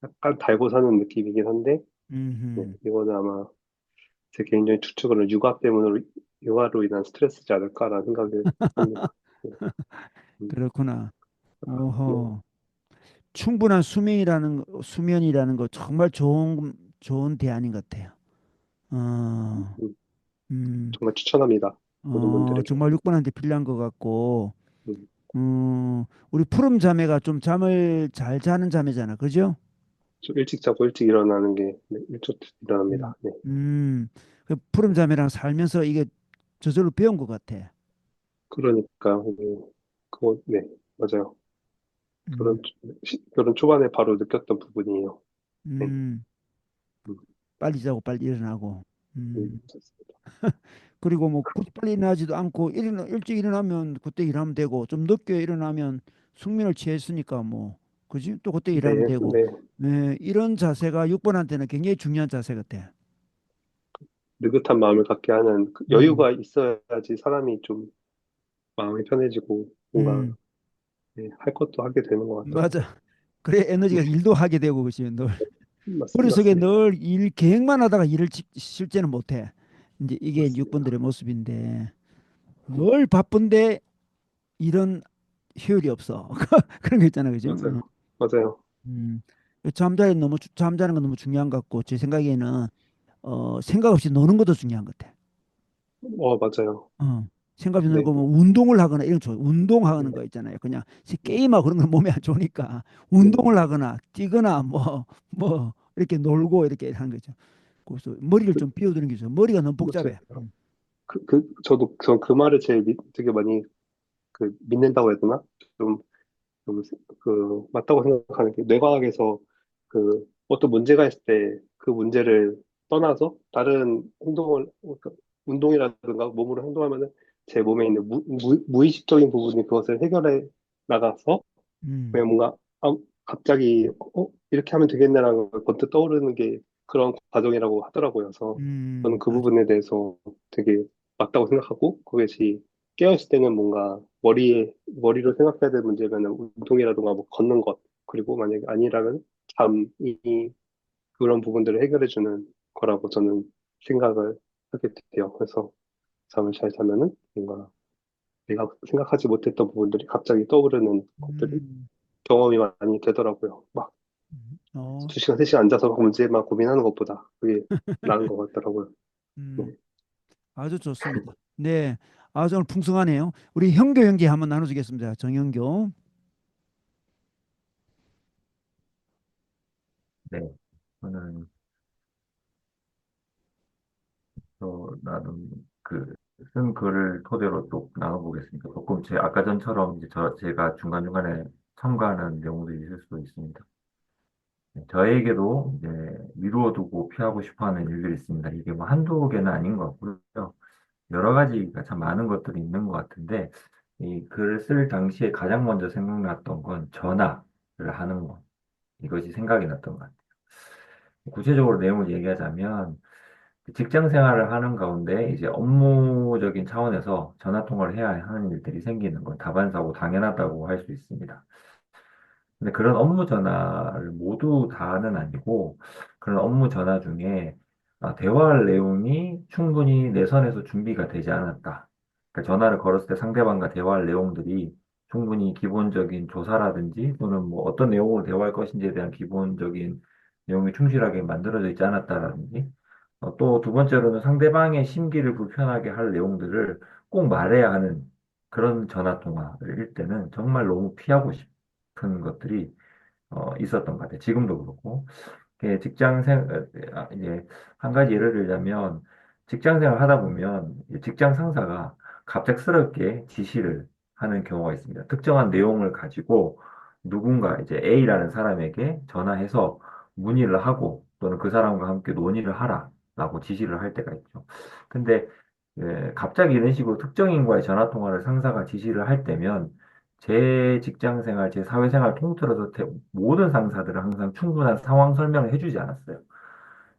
약간 달고 사는 느낌이긴 한데 네, 음, 이거는 아마 제 개인적인 추측으로는 육아로 인한 스트레스지 않을까라는 생각을 합니다. 네, 음, 그렇구나. 네, 오호. 충분한 수면이라는 거 정말 좋은 대안인 것 같아요. 어, 음, 음, 정말 추천합니다. 모든 분들에게. 정말 6번한테 필요한 것 같고, 음, 우리 푸름 자매가 좀 잠을 잘 자는 자매잖아. 그죠? 좀 일찍 자고 일찍 일어나는 게 네, 일찍 음, 일어납니다. 네, 그 푸름 자매랑 살면서 이게 저절로 배운 것 같아. 그러니까 그거 네 맞아요. 음, 결혼 결혼 초반에 바로 느꼈던 부분이에요. 네, 음, 빨리 자고 빨리 일어나고. 음. 좋습니다. 그리고 뭐 굳이 빨리 일어나지도 않고 일찍 일어나면 그때 일하면 되고 좀 늦게 일어나면 숙면을 취했으니까 뭐 그지? 또 그때 네, 일하면 되고. 네. 네, 이런 자세가 6번한테는 굉장히 중요한 자세 같아. 느긋한 마음을 갖게 하는 그 음, 여유가 있어야지 사람이 좀 마음이 편해지고 뭔가 음, 네, 할 것도 하게 되는 것 맞아. 같더라고요. 그래 에너지가 네, 일도 하게 되고 그지 늘. 머릿속에 맞습니다. 늘 일 계획만 하다가 일을 실제는 못해. 이제 이게 맞습니다. 6번들의 모습인데 늘 바쁜데 일은 효율이 없어. 그런 거 있잖아, 그죠? 맞아요. 맞아요. 음. 잠자는 건 너무 중요한 것 같고 제 생각에는 생각 없이 노는 것도 중요한 것 같아. 맞아요. 생각 없이 노는 네. 거 뭐 운동을 하거나 이런 거 좋아. 운동하는 네. 거 있잖아요. 그냥 네. 게임하고 그런 건 몸에 안 좋으니까 네. 운동을 하거나 뛰거나 뭐 이렇게 놀고 이렇게 하는 거죠. 그래서 머리를 그, 좀 비워두는 게 좋아. 머리가 너무 복잡해. 맞아요. 전 그 말을 제일 되게 많이 믿는다고 해야 되나? 좀, 맞다고 생각하는 게 뇌과학에서 어떤 문제가 있을 때 그 문제를 떠나서 다른 행동을, 그러니까 운동이라든가 몸으로 행동하면은 제 몸에 있는 무의식적인 부분이 그것을 해결해 나가서 음, 그냥 뭔가 갑자기 이렇게 하면 되겠네라는 걸 번뜩 떠오르는 게 그런 과정이라고 하더라고요. 그래서 저는 그 맞아. 부분에 대해서 되게 맞다고 생각하고 그것이 깨어있을 때는 뭔가 머리로 생각해야 될 문제면은 운동이라든가 뭐 걷는 것 그리고 만약에 아니라면 잠이 그런 부분들을 해결해주는 거라고 저는 생각을 하게 돼요. 그래서 잠을 잘 자면은 뭔가 내가 생각하지 못했던 부분들이 갑자기 떠오르는 것들이 음, 경험이 많이 되더라고요. 막 어, 2시간, 3시간 앉아서 문제만 고민하는 것보다 그게 나은 것 같더라고요. 네. 음, 아주 좋습니다. 네, 아주 오늘 풍성하네요. 우리 형교 형제 한번 나눠주겠습니다. 정형교. 네. 저는 나름 쓴 글을 토대로 또 나눠보겠습니다. 조금 아까 전처럼 이제 제가 중간중간에 첨가하는 내용들이 있을 수도 있습니다. 네, 저에게도 이제 미루어두고 피하고 싶어 하는 일들이 있습니다. 이게 뭐 한두 개는 아닌 것 같고요. 여러 가지가 참 많은 것들이 있는 것 같은데, 이 글을 쓸 당시에 가장 먼저 생각났던 건 전화를 하는 것. 이것이 생각이 났던 것 같아요. 구체적으로 내용을 얘기하자면, 직장 생활을 하는 가운데 이제 업무적인 차원에서 전화 통화를 해야 하는 일들이 생기는 건 다반사고 당연하다고 할 수 있습니다. 근데 그런 업무 전화를 모두 다는 아니고 그런 업무 전화 중에 대화할 내용이 충분히 내 선에서 준비가 되지 않았다. 그러니까 전화를 걸었을 때 상대방과 대화할 내용들이 충분히 기본적인 조사라든지 또는 뭐 어떤 내용으로 대화할 것인지에 대한 기본적인 내용이 충실하게 만들어져 있지 않았다라든지 또 두 번째로는 상대방의 심기를 불편하게 할 내용들을 꼭 말해야 하는 그런 전화 통화를 일 때는 정말 너무 피하고 싶은 것들이 있었던 것 같아요. 지금도 그렇고. 이제 한 가지 예를 들자면 직장 생활 하다 보면 이제 직장 상사가 갑작스럽게 지시를 하는 경우가 있습니다. 특정한 내용을 가지고 누군가 이제 A라는 사람에게 전화해서 문의를 하고 또는 그 사람과 함께 논의를 하라라고 지시를 할 때가 있죠. 근데 갑자기 이런 식으로 특정인과의 전화 통화를 상사가 지시를 할 때면 제 직장 생활, 제 사회생활 통틀어서 모든 상사들은 항상 충분한 상황 설명을 해주지 않았어요.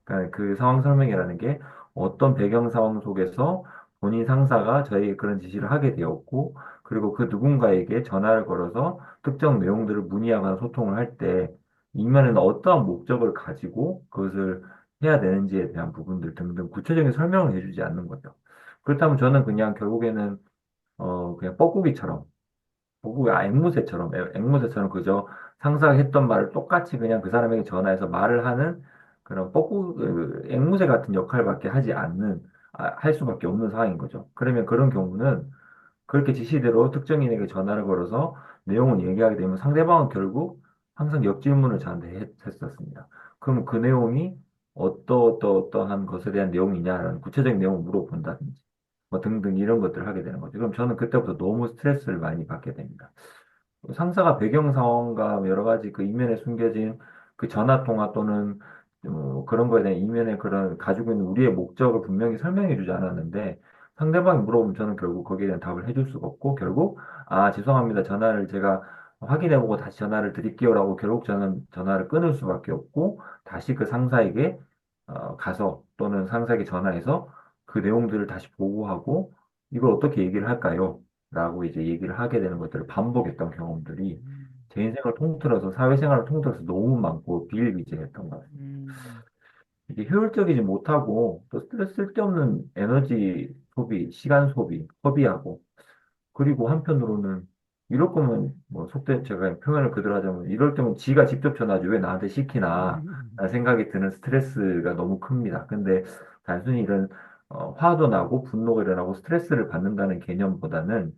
그러니까 그 상황 설명이라는 게 어떤 배경 상황 속에서 본인 상사가 저에게 그런 지시를 하게 되었고, 그리고 그 누군가에게 전화를 걸어서 특정 내용들을 문의하거나 소통을 할 때, 이면에는 어떠한 목적을 가지고 그것을 해야 되는지에 대한 부분들 등등 구체적인 설명을 해주지 않는 거죠. 그렇다면 저는 그냥 결국에는 그냥 뻐꾸기처럼 앵무새처럼 그저 상사가 했던 말을 똑같이 그냥 그 사람에게 전화해서 말을 하는 그런 앵무새 같은 역할밖에 하지 않는, 할 수밖에 없는 상황인 거죠. 그러면 그런 경우는 그렇게 지시대로 특정인에게 전화를 걸어서 내용을 얘기하게 되면 상대방은 결국 항상 역질문을 저한테 했었습니다. 그럼 그 내용이 어떠한 것에 대한 내용이냐라는 구체적인 내용을 물어본다든지 뭐 등등 이런 것들을 하게 되는 거죠. 그럼 저는 그때부터 너무 스트레스를 많이 받게 됩니다. 상사가 배경 상황과 여러 가지 그 이면에 숨겨진 그 전화 통화 또는 그런 거에 대한 이면에 그런 가지고 있는 우리의 목적을 분명히 설명해 주지 않았는데 상대방이 물어보면 저는 결국 거기에 대한 답을 해줄 수가 없고 결국 아, 죄송합니다. 전화를 제가 확인해보고 다시 전화를 드릴게요라고 결국 저는 전화를 끊을 수밖에 없고 다시 그 상사에게 가서 또는 상사에게 전화해서 그 내용들을 다시 보고하고 이걸 어떻게 얘기를 할까요? 라고 이제 얘기를 하게 되는 것들을 반복했던 경험들이 제 인생을 통틀어서 사회생활을 통틀어서 너무 많고 비일비재했던 것 같아요. 음, 이게 효율적이지 못하고 또 쓸데없는 에너지 소비, 시간 소비, 허비하고 그리고 한편으로는 이럴 거면 뭐 속된 제가 표현을 그대로 하자면 이럴 때면 지가 직접 전화하지 왜 나한테 시키나 라는 생각이 드는 스트레스가 너무 큽니다. 근데 단순히 이런 화도 나고 분노가 일어나고 스트레스를 받는다는 개념보다는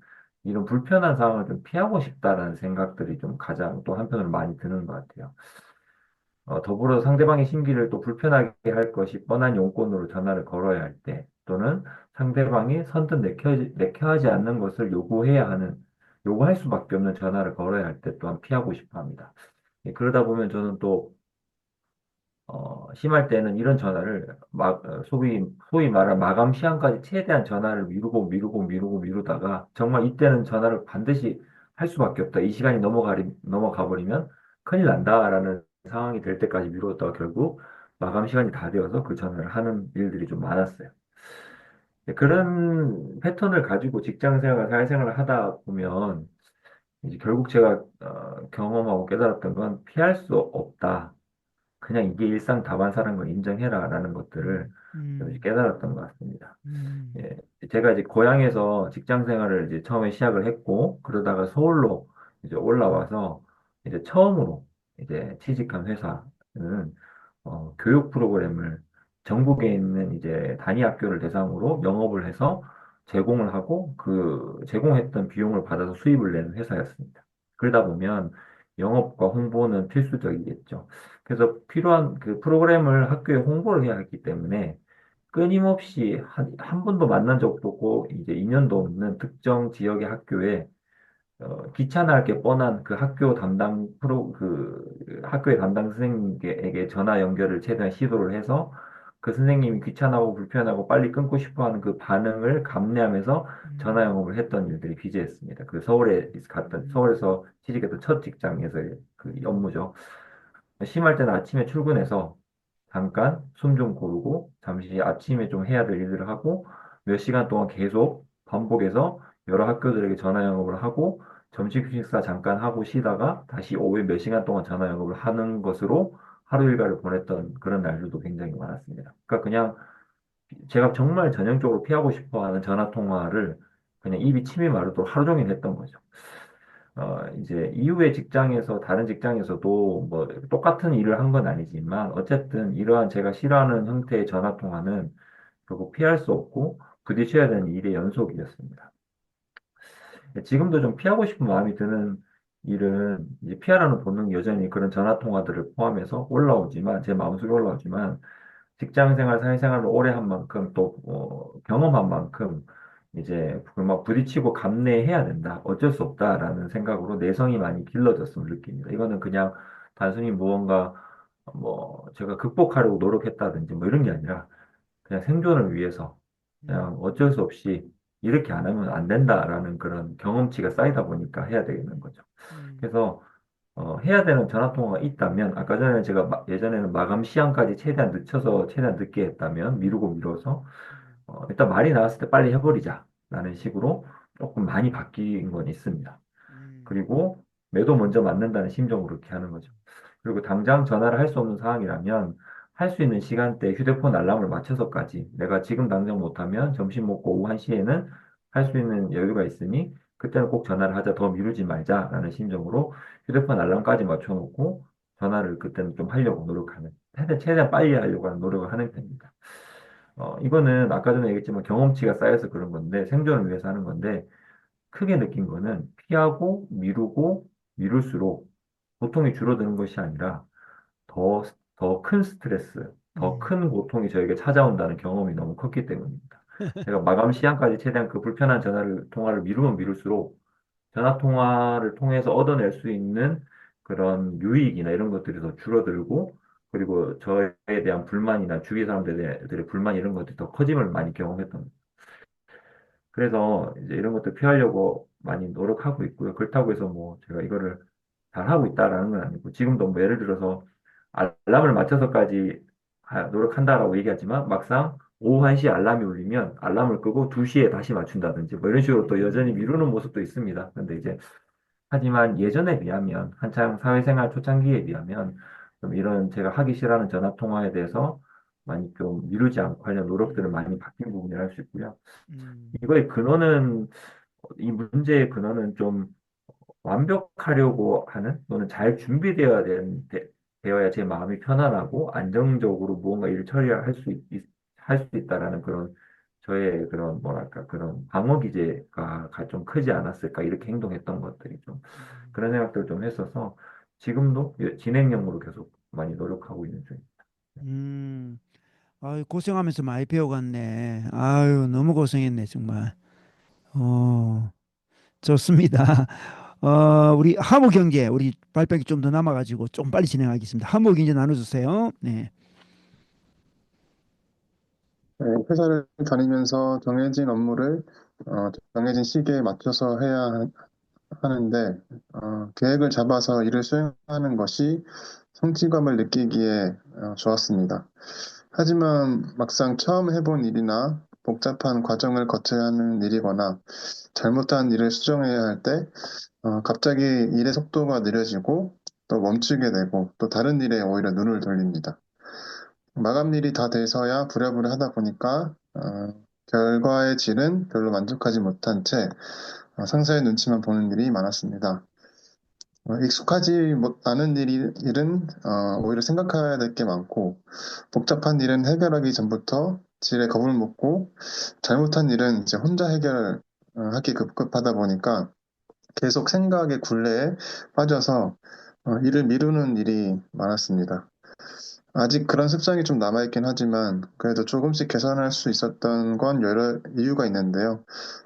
이런 불편한 상황을 좀 피하고 싶다라는 생각들이 좀 가장 또 한편으로 많이 드는 것 같아요. 더불어 상대방의 심기를 또 불편하게 할 것이 뻔한 용건으로 전화를 걸어야 할 때, 또는 상대방이 선뜻 내켜 하지 않는 것을 요구할 수밖에 없는 전화를 걸어야 할 때 또한 피하고 싶어 합니다. 그러다 보면 저는 또 심할 때는 이런 전화를 소위 말한 마감 시간까지 최대한 전화를 미루다가 정말 이때는 전화를 반드시 할 수밖에 없다. 이 시간이 넘어가 버리면 큰일 난다라는 상황이 될 때까지 미뤘다가 결국 마감 시간이 다 되어서 그 전화를 하는 일들이 좀 많았어요. 그런 패턴을 가지고 직장 생활, 사회생활을 하다 보면 이제 결국 제가 경험하고 깨달았던 건 피할 수 없다. 그냥 이게 일상 다반사라는 걸 인정해라라는 것들을 좀 이제 음, 깨달았던 것 같습니다. 음, 예, 제가 이제 고향에서 직장 생활을 이제 처음에 시작을 했고, 그러다가 서울로 이제 올라와서 이제 처음으로 이제 취직한 회사는 교육 프로그램을 전국에 있는 이제 단위 학교를 대상으로 영업을 해서 제공을 하고 그 제공했던 비용을 받아서 수입을 내는 회사였습니다. 그러다 보면 영업과 홍보는 필수적이겠죠. 그래서 필요한 그 프로그램을 학교에 홍보를 해야 했기 때문에 끊임없이 한 번도 만난 적도 없고 이제 인연도 없는 특정 지역의 학교에 귀찮아할 게 뻔한 그 학교의 담당 선생님에게 전화 연결을 최대한 시도를 해서 그 선생님이 귀찮아하고 불편하고 빨리 끊고 싶어 하는 그 반응을 감내하면서 전화 음, 영업을 했던 일들이 비제했습니다. 음, 서울에서 취직했던 첫 직장에서의 그 업무죠. 심할 때는 아침에 출근해서 잠깐 숨 좀 고르고 잠시 아침에 좀 해야 될 일들을 하고 몇 시간 동안 계속 반복해서 여러 학교들에게 전화 영업을 하고 점심 식사 잠깐 하고 쉬다가 다시 오후에 몇 시간 동안 전화 영업을 하는 것으로 하루 일과를 보냈던 그런 날들도 굉장히 많았습니다. 그러니까 그냥 제가 정말 전형적으로 피하고 싶어 하는 전화 통화를 그냥 입이 침이 마르도록 하루 종일 했던 거죠. 이제 이후에 다른 직장에서도 뭐 똑같은 일을 한 건 아니지만 어쨌든 이러한 제가 싫어하는 형태의 전화 통화는 결국 피할 수 없고 부딪혀야 되는 일의 연속이었습니다. 지금도 좀 피하고 싶은 마음이 드는 일은 이제 피하라는 본능이 여전히 그런 전화 통화들을 포함해서 제 마음속에 올라오지만 직장 생활, 사회생활을 오래 한 만큼 또 경험한 만큼 이제 그막 부딪히고 감내해야 된다. 어쩔 수 없다라는 생각으로 내성이 많이 길러졌음을 느낍니다. 이거는 그냥 단순히 무언가 뭐 제가 극복하려고 노력했다든지 뭐 이런 게 아니라 그냥 생존을 위해서 그냥 음, 어쩔 수 없이 이렇게 안 하면 안 된다라는 그런 경험치가 쌓이다 보니까 해야 되는 거죠. 음, 그래서 해야 되는 전화 통화가 있다면, 아까 전에 제가 예전에는 마감 시간까지 최대한 늦춰서 최대한 늦게 했다면, 미뤄서, 일단 말이 나왔을 때 빨리 해버리자. 라는 식으로 조금 많이 바뀐 건 있습니다. 음, 그리고 매도 먼저 맞는다는 심정으로 이렇게 하는 거죠. 그리고 당장 전화를 할 수 없는 상황이라면, 할 수 있는 시간대에 휴대폰 알람을 맞춰서까지, 내가 지금 당장 못하면 점심 먹고 오후 1시에는 할 수 있는 여유가 있으니, 그때는 꼭 전화를 하자, 더 미루지 말자라는 심정으로 휴대폰 알람까지 맞춰놓고 전화를 그때는 좀 하려고 노력하는, 최대한 빨리 하려고 하는 노력을 하는 편입니다. 이거는 아까 전에 얘기했지만 경험치가 쌓여서 그런 건데, 생존을 위해서 하는 건데, 크게 느낀 거는 피하고 미룰수록 고통이 줄어드는 것이 아니라 더, 더 큰 스트레스, 더 음, 큰 고통이 저에게 찾아온다는 경험이 너무 컸기 때문입니다. 제가 마감 시간까지 최대한 그 불편한 통화를 미루면 미룰수록 전화 통화를 통해서 얻어낼 수 있는 그런 유익이나 이런 것들이 더 줄어들고 그리고 저에 대한 불만이나 주위 사람들의 불만 이런 것들이 더 커짐을 많이 경험했던 거예요. 그래서 이제 이런 것들 피하려고 많이 노력하고 있고요. 그렇다고 해서 뭐 제가 이거를 잘 하고 있다라는 건 아니고 지금도 뭐 예를 들어서 알람을 맞춰서까지 노력한다라고 얘기하지만 막상 오후 1시에 알람이 울리면 알람을 끄고 2시에 다시 맞춘다든지 뭐 이런 식으로 또 여전히 미루는 모습도 있습니다. 근데 이제 하지만 예전에 비하면 한창 사회생활 초창기에 비하면 좀 이런 제가 하기 싫어하는 전화 통화에 대해서 많이 좀 미루지 않고 하려는 노력들을 많이 바뀐 부분이라 할 수 있고요. 음, 이거의 근원은 이 문제의 근원은 좀 완벽하려고 하는 또는 잘 준비되어야 되어야 제 마음이 편안하고 안정적으로 무언가 일을 처리할 할 수 있다라는 그런 저의 그런 뭐랄까 그런 방어 기제가 좀 크지 않았을까 이렇게 행동했던 것들이 좀 그런 생각들을 좀 했어서 지금도 진행형으로 계속 많이 노력하고 있는 중입니다. 음. 아유, 고생하면서 많이 배워갔네. 아유, 너무 고생했네, 정말. 어, 좋습니다. 우리 하모 경제, 우리 발표기 좀 더 남아가지고 좀 빨리 진행하겠습니다. 하모 경제 나눠주세요. 네. 네, 회사를 다니면서 정해진 업무를 정해진 시기에 맞춰서 하는데 계획을 잡아서 일을 수행하는 것이 성취감을 느끼기에 좋았습니다. 하지만 막상 처음 해본 일이나 복잡한 과정을 거쳐야 하는 일이거나 잘못한 일을 수정해야 할 때 갑자기 일의 속도가 느려지고 또 멈추게 되고 또 다른 일에 오히려 눈을 돌립니다. 마감일이 다 돼서야 부랴부랴 하다 보니까 결과의 질은 별로 만족하지 못한 채 상사의 눈치만 보는 일이 많았습니다. 익숙하지 않은 일은 오히려 생각해야 될 게 많고 복잡한 일은 해결하기 전부터 질에 겁을 먹고 잘못한 일은 이제 혼자 해결하기 급급하다 보니까 계속 생각의 굴레에 빠져서 일을 미루는 일이 많았습니다. 아직 그런 습성이 좀 남아있긴 하지만 그래도 조금씩 개선할 수 있었던 건 여러 이유가 있는데요.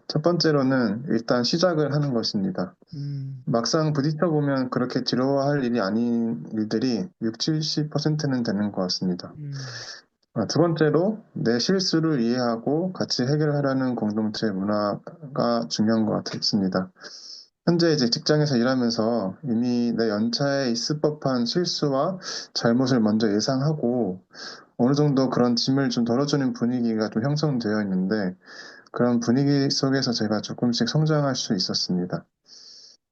첫 번째로는 일단 시작을 하는 것입니다. 음, 막상 부딪혀보면 그렇게 지루할 일이 아닌 일들이 6, 70%는 되는 것 같습니다. 음, 두 번째로 내 실수를 이해하고 같이 해결하려는 공동체 문화가 중요한 것 같습니다. 현재 이제 직장에서 일하면서 이미 내 연차에 있을 법한 실수와 잘못을 먼저 예상하고 어느 정도 그런 짐을 좀 덜어주는 분위기가 좀 형성되어 있는데 그런 분위기 속에서 제가 조금씩 성장할 수 있었습니다.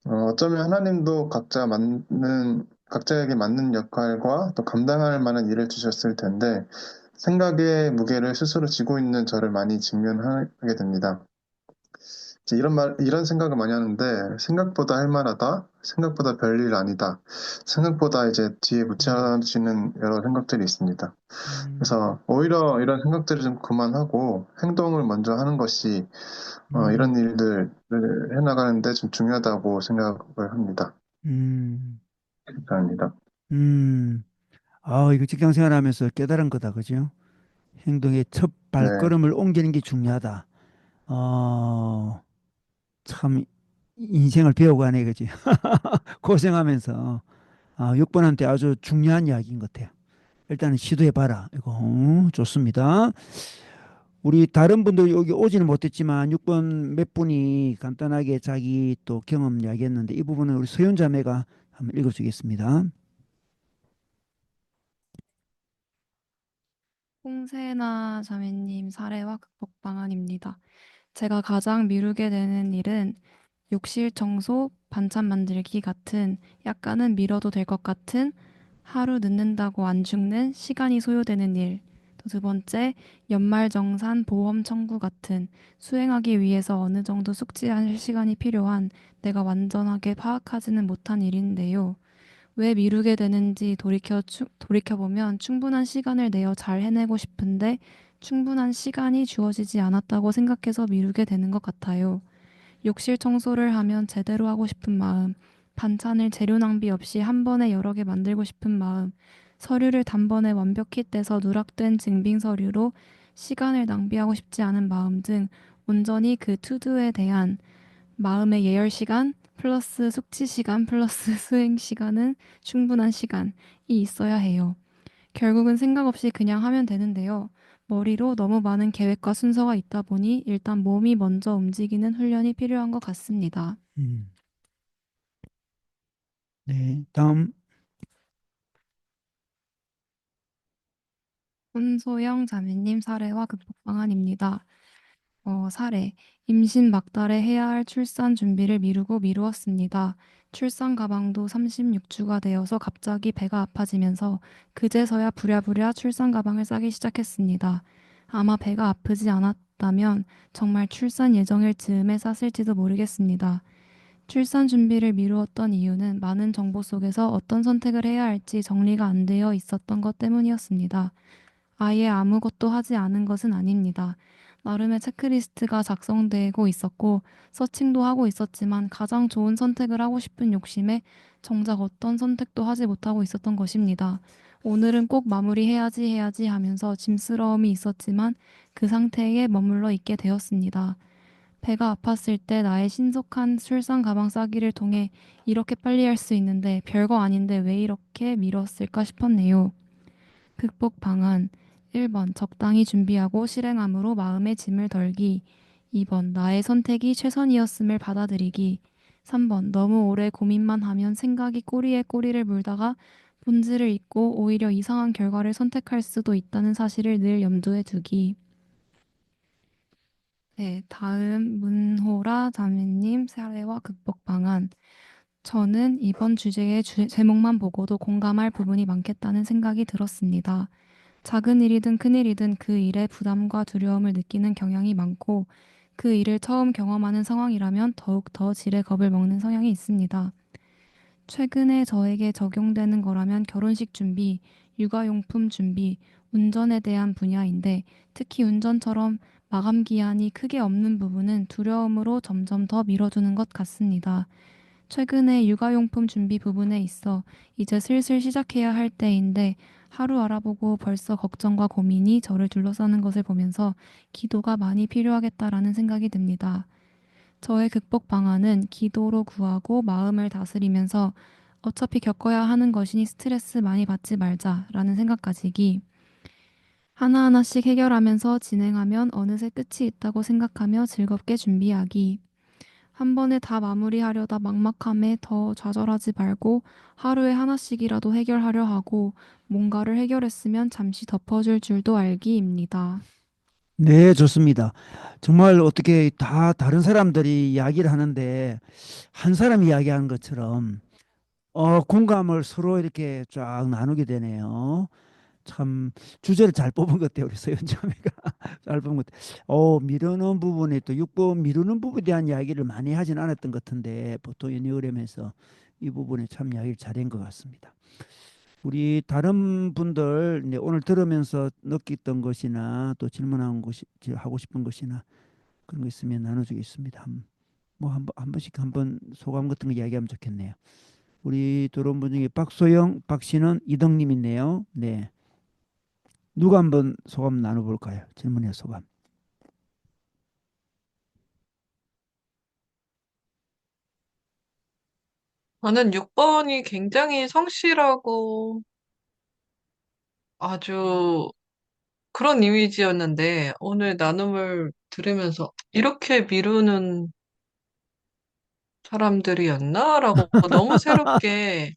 어쩌면 하나님도 각자에게 맞는 역할과 또 감당할 만한 일을 주셨을 텐데 생각의 무게를 스스로 지고 있는 저를 많이 직면하게 됩니다. 이제 이런 생각을 많이 하는데, 생각보다 할 만하다, 생각보다 별일 아니다, 생각보다 이제 뒤에 음, 묻혀지는 여러 생각들이 있습니다. 음, 그래서 오히려 이런 생각들을 좀 그만하고 행동을 먼저 하는 것이 음, 이런 일들을 해나가는데 좀 중요하다고 생각을 합니다. 음, 감사합니다. 음. 이거 직장 생활하면서 깨달은 거다, 그죠? 행동의 첫 네. 발걸음을 옮기는 게 중요하다. 어, 참 인생을 배워가네, 그지? 고생하면서 6번한테 아주 중요한 이야기인 것 같아요. 일단은 시도해봐라. 이거 좋습니다. 우리 다른 분들 여기 오지는 못했지만 6번 몇 분이 간단하게 자기 또 경험 이야기했는데 이 부분은 우리 서윤 자매가 한번 읽어주겠습니다. 홍세나 자매님 사례와 극복 방안입니다. 제가 가장 미루게 되는 일은 욕실 청소, 반찬 만들기 같은 약간은 미뤄도 될 것 같은 하루 늦는다고 안 죽는 시간이 소요되는 일. 또 두 번째, 연말정산 보험 청구 같은 수행하기 위해서 어느 정도 숙지할 시간이 필요한 내가 완전하게 파악하지는 못한 일인데요. 왜 미루게 되는지 돌이켜보면 충분한 시간을 내어 잘 해내고 싶은데 충분한 시간이 주어지지 않았다고 생각해서 미루게 되는 것 같아요. 욕실 청소를 하면 제대로 하고 싶은 마음, 반찬을 재료 낭비 없이 한 번에 여러 개 만들고 싶은 마음, 서류를 단번에 완벽히 떼서 누락된 증빙 서류로 시간을 낭비하고 싶지 않은 마음 등 온전히 그 투두에 대한 마음의 예열 시간 플러스 숙지 시간 플러스 수행 시간은 충분한 시간이 있어야 해요. 결국은 생각 없이 그냥 하면 되는데요. 머리로 너무 많은 계획과 순서가 있다 보니 일단 몸이 먼저 움직이는 훈련이 필요한 것 같습니다. 음, 네, 다음. 손소영 자매님 사례와 극복 방안입니다. 사례. 임신 막달에 해야 할 출산 준비를 미루고 미루었습니다. 출산 가방도 36주가 되어서 갑자기 배가 아파지면서 그제서야 부랴부랴 출산 가방을 싸기 시작했습니다. 아마 배가 아프지 않았다면 정말 출산 예정일 즈음에 쌌을지도 모르겠습니다. 출산 준비를 미루었던 이유는 많은 정보 속에서 어떤 선택을 해야 할지 정리가 안 되어 있었던 것 때문이었습니다. 아예 아무것도 하지 않은 것은 아닙니다. 나름의 체크리스트가 작성되고 있었고 서칭도 하고 있었지만 가장 좋은 선택을 하고 싶은 욕심에 정작 어떤 선택도 하지 못하고 있었던 것입니다. 오늘은 꼭 마무리해야지 하면서 짐스러움이 있었지만 그 상태에 머물러 있게 되었습니다. 배가 아팠을 때 나의 신속한 출산 가방 싸기를 통해 이렇게 빨리 할 수 있는데 별거 아닌데 왜 이렇게 미뤘을까 싶었네요. 극복 방안 1번 적당히 준비하고 실행함으로 마음의 짐을 덜기 2번 나의 선택이 최선이었음을 받아들이기 3번 너무 오래 고민만 하면 생각이 꼬리에 꼬리를 물다가 본질을 잊고 오히려 이상한 결과를 선택할 수도 있다는 사실을 늘 염두에 두기. 네, 다음 문호라 자매님 사례와 극복 방안. 저는 이번 주제의 제목만 보고도 공감할 부분이 많겠다는 생각이 들었습니다. 작은 일이든 큰 일이든 그 일에 부담과 두려움을 느끼는 경향이 많고 그 일을 처음 경험하는 상황이라면 더욱 더 질에 겁을 먹는 성향이 있습니다. 최근에 저에게 적용되는 거라면 결혼식 준비, 육아용품 준비, 운전에 대한 분야인데 특히 운전처럼 마감 기한이 크게 없는 부분은 두려움으로 점점 더 미뤄두는 것 같습니다. 최근에 육아용품 준비 부분에 있어 이제 슬슬 시작해야 할 때인데 하루 알아보고 벌써 걱정과 고민이 저를 둘러싸는 것을 보면서 기도가 많이 필요하겠다라는 생각이 듭니다. 저의 극복 방안은 기도로 구하고 마음을 다스리면서 어차피 겪어야 하는 것이니 스트레스 많이 받지 말자라는 생각 가지기, 하나하나씩 해결하면서 진행하면 어느새 끝이 있다고 생각하며 즐겁게 준비하기, 한 번에 다 마무리하려다 막막함에 더 좌절하지 말고 하루에 하나씩이라도 해결하려 하고 뭔가를 해결했으면 잠시 덮어줄 줄도 알기입니다. 네, 좋습니다. 정말 어떻게 다 다른 사람들이 이야기를 하는데 한 사람이 이야기하는 것처럼 공감을 서로 이렇게 쫙 나누게 되네요. 참 주제를 잘 뽑은 것 같아요. 우리 서현 자매가 잘 뽑은 것 같아요. 미루는 부분에 또 6번 미루는 부분에 대한 이야기를 많이 하진 않았던 것 같은데 보통 연애어려면서 이 부분에 참 이야기를 잘한 것 같습니다. 우리 다른 분들 이제 오늘 들으면서 느꼈던 것이나 또 질문한 것이 하고 싶은 것이나 그런 거 있으면 나눠주겠습니다. 한 번씩 한번 소감 같은 거 이야기하면 좋겠네요. 우리 들어온 분 중에 박소영, 박신은, 이덕님 있네요. 네. 누가 한번 소감 나눠볼까요? 질문의 소감. 저는 6번이 굉장히 성실하고 아주 그런 이미지였는데 오늘 나눔을 들으면서 이렇게 미루는 사람들이었나라고 너무 새롭게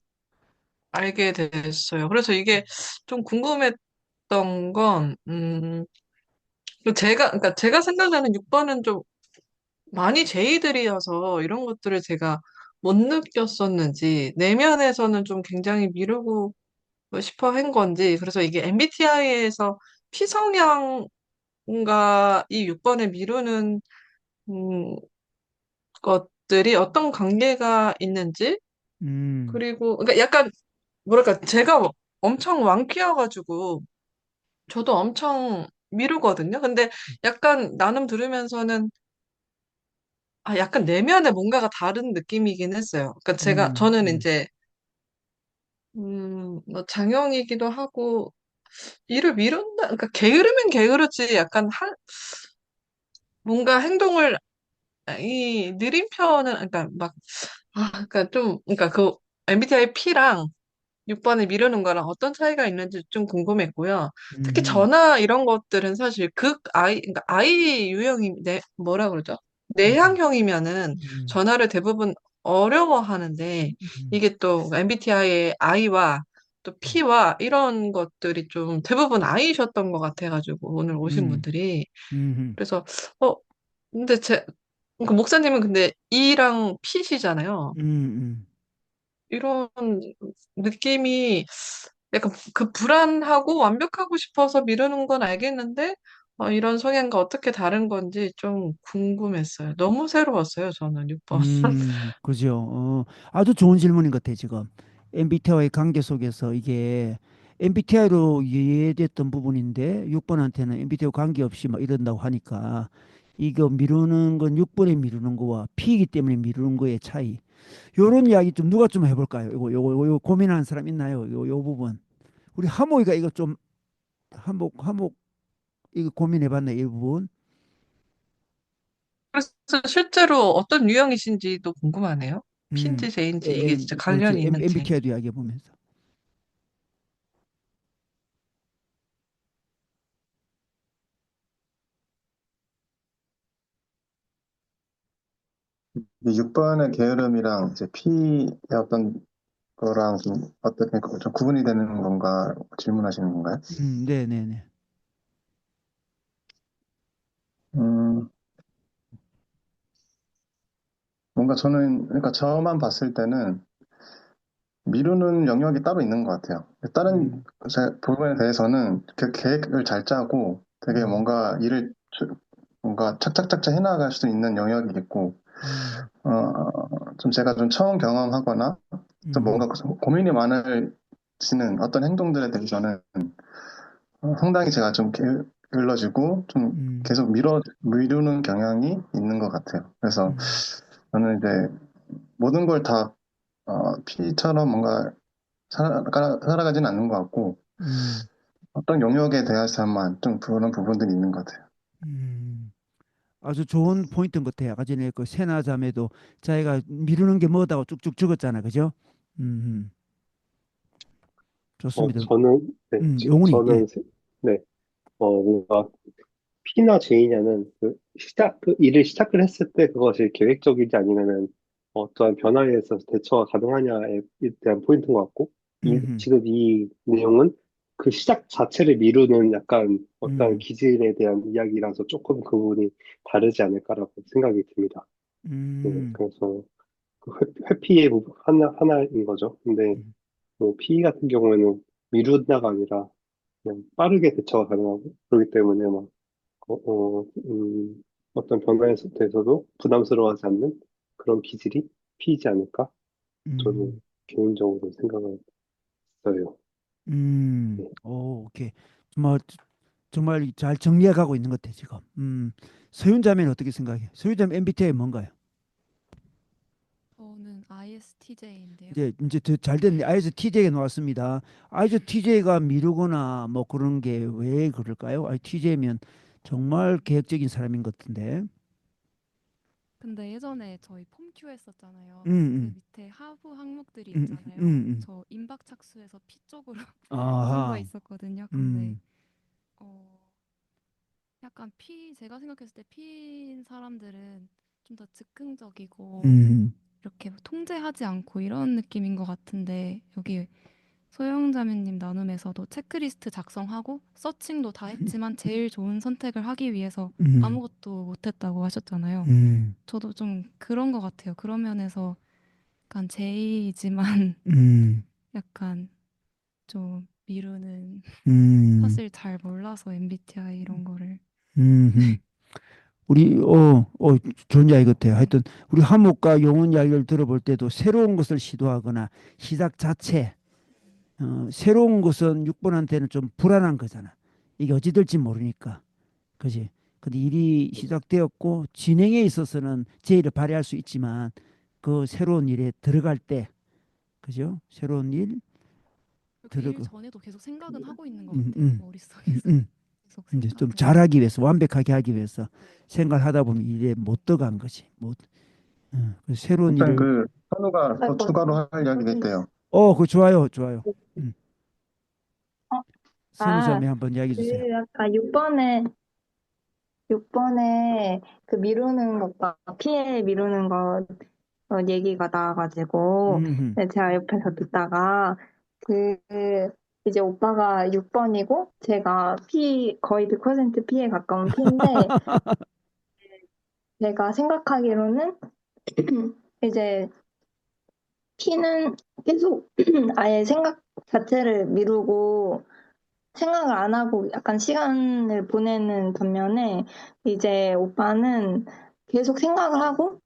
알게 됐어요. 그래서 이게 좀 궁금했던 건, 그러니까 제가 생각하는 6번은 좀 많이 제이들이어서 이런 것들을 제가 못 느꼈었는지, 내면에서는 좀 굉장히 미루고 싶어 한 건지, 그래서 이게 MBTI에서 P성향과 이 6번을 미루는, 음, 것들이 어떤 관계가 있는지, 음, 그리고, 그러니까 약간, 뭐랄까, 제가 엄청 왕피여가지고, 저도 엄청 미루거든요. 근데 약간 나눔 들으면서는, 약간 내면에 뭔가가 다른 느낌이긴 했어요. 그러니까 음, 저는 음, 이제, 뭐 장형이기도 하고, 일을 미룬다, 그러니까 게으르면 게으르지, 약간 뭔가 행동을, 이 느린 편은, 그러니까 막, 그러니까 좀, 그러니까 그 MBTI P랑 6번을 미루는 거랑 어떤 차이가 있는지 좀 궁금했고요. 특히 음, 전화 이런 것들은 사실 그러니까 아이 유형이, 뭐라 그러죠? 내향형이면은 음, 전화를 대부분 어려워하는데, 음, 이게 또 MBTI의 I와 또 P와 이런 것들이 좀 대부분 I셨던 것 같아가지고, 오늘 오신 음, 분들이. 음, 그래서, 어, 근데 그 목사님은 근데 E랑 P시잖아요. 음. 이런 느낌이 약간 그 불안하고 완벽하고 싶어서 미루는 건 알겠는데, 이런 성향과 어떻게 다른 건지 좀 궁금했어요. 너무 새로웠어요, 저는 6번. 그죠. 아주 좋은 질문인 것 같아요, 지금. MBTI와의 관계 속에서 이게 MBTI로 이해됐던 부분인데 6번한테는 MBTI와 관계없이 막 이런다고 하니까 이거 미루는 건 6번에 미루는 거와 P이기 때문에 미루는 거의 차이. 요런 이야기 좀 누가 좀 해볼까요? 요거 고민하는 사람 있나요? 요 부분. 우리 하모이가 이거 좀 하목 이거 고민해봤네, 이 부분. 그래서 실제로 어떤 유형이신지도 궁금하네요. 음, P인지 J인지 이게 진짜 그렇지. 관련이 있는지. MBTI도 이야기해 보면서. 이 6번의 게으름이랑 이제 P의 어떤 거랑 좀 어떻게 좀 구분이 되는 건가 질문하시는 건가요? 네네네. 음, 뭔가 저는, 그러니까 저만 봤을 때는 미루는 영역이 따로 있는 것 같아요. 다른 음, 제 부분에 대해서는 그 계획을 잘 짜고 되게 음, 뭔가 일을 뭔가 착착착착 해나갈 수 있는 영역이 있고, 음, 좀 제가 좀 처음 경험하거나 좀 뭔가 음, 고민이 많아지는 어떤 행동들에 대해서는 상당히 제가 좀 게을러지고 좀 음, 계속 미루는 경향이 있는 것 같아요. 그래서 음, 저는 이제 모든 걸 다 P처럼 뭔가 살아가지는 않는 것 같고 음, 어떤 영역에 대해서만 좀 그런 부분들이 있는 것 같아요. 음. 아주 좋은 포인트인 것 같아요. 아까 전에 그 세나 자매도 자기가 미루는 게 뭐다고 쭉쭉 적었잖아. 그죠? 음, 좋습니다. 저는, 네, 용훈이, 예. 저는, 네, 뭔가 P나 J냐는 그 일을 시작을 했을 때 그것이 계획적이지 아니면은 어떠한 변화에 의해서 대처가 가능하냐에 대한 포인트인 것 같고, 음, 지금 이 내용은 그 시작 자체를 미루는 약간 어떠한 음, 기질에 대한 이야기라서 조금 그 부분이 다르지 않을까라고 생각이 듭니다. 네, 음, 그래서 그 회피의 하나인 거죠. 근데 음, 뭐 P 같은 경우에는 미루다가 아니라 그냥 빠르게 대처가 가능하고 그렇기 때문에 막 어, 어, 음, 어떤 변화에 대해서도 부담스러워하지 않는 그런 기질이 P이지 않을까? 저는 음, 개인적으로 생각을 했어요. 네. 오케이. 정말, 정말 잘 정리해 가고 있는 것 같아, 지금. 서윤자매는 어떻게 생각해? 서윤자매 MBTI 뭔가요? 저는 ISTJ인데요. 이제 더 잘된 ISTJ가 나왔습니다. ISTJ가 미루거나 뭐 그런 게 왜 그럴까요? ISTJ면 정말 계획적인 사람인 것 같은데. 근데 예전에 저희 폼큐 했었잖아요. 음, 그 음, 밑에 하부 항목들이 음, 있잖아요. 음. 저 임박착수에서 P 쪽으로 간 거 아하, 있었거든요. 근데 음, 어, 약간 제가 생각했을 때 P인 사람들은 좀 더 즉흥적이고 음, 이렇게 통제하지 않고 이런 느낌인 것 같은데 여기 소영자매님 나눔에서도 체크리스트 작성하고 서칭도 다 했지만 제일 좋은 선택을 하기 위해서 음, 아무것도 못했다고 하셨잖아요. 음, 저도 좀 그런 것 같아요. 그런 면에서 약간 제이지만 음, 약간 좀 미루는 음, 사실 잘 몰라서 MBTI 이런 거를 음. 우리 좋은 이야기 같아요. 네. 하여튼 우리 화목과 용훈 이야기를 들어볼 때도 새로운 것을 시도하거나 시작 자체 새로운 것은 6번한테는 좀 불안한 거잖아. 이게 어찌 될지 모르니까. 그지? 근데 일이 시작되었고 진행에 있어서는 제의를 발휘할 수 있지만 그 새로운 일에 들어갈 때, 그죠? 새로운 일 그리고 일 들어가, 전에도 계속 생각은 하고 있는 것 음, 같아요. 음, 머릿속에서 음. 계속 이제 좀 생각을. 잘하기 위해서 완벽하게 하기 위해서 네. 생각을 하다 보면 일에 못 들어간 거지. 못, 그래서 새로운 일단 일을 그 현우가 또 추가로 할 이야기가 있대요. 그거 좋아요, 좋아요. 음, 어, 아, 선우자매 한번 이야기해 그 주세요. 아까 6번에 그 미루는 것과 피해 미루는 것 얘기가 나와가지고 음, 네, 제가 옆에서 듣다가 그 이제 오빠가 6번이고 제가 거의 100% 피에 가까운 피인데 제가 생각하기로는 이제 피는 계속 아예 생각 자체를 미루고 생각을 안 하고 약간 시간을 보내는 반면에 이제 오빠는 계속 생각을 하고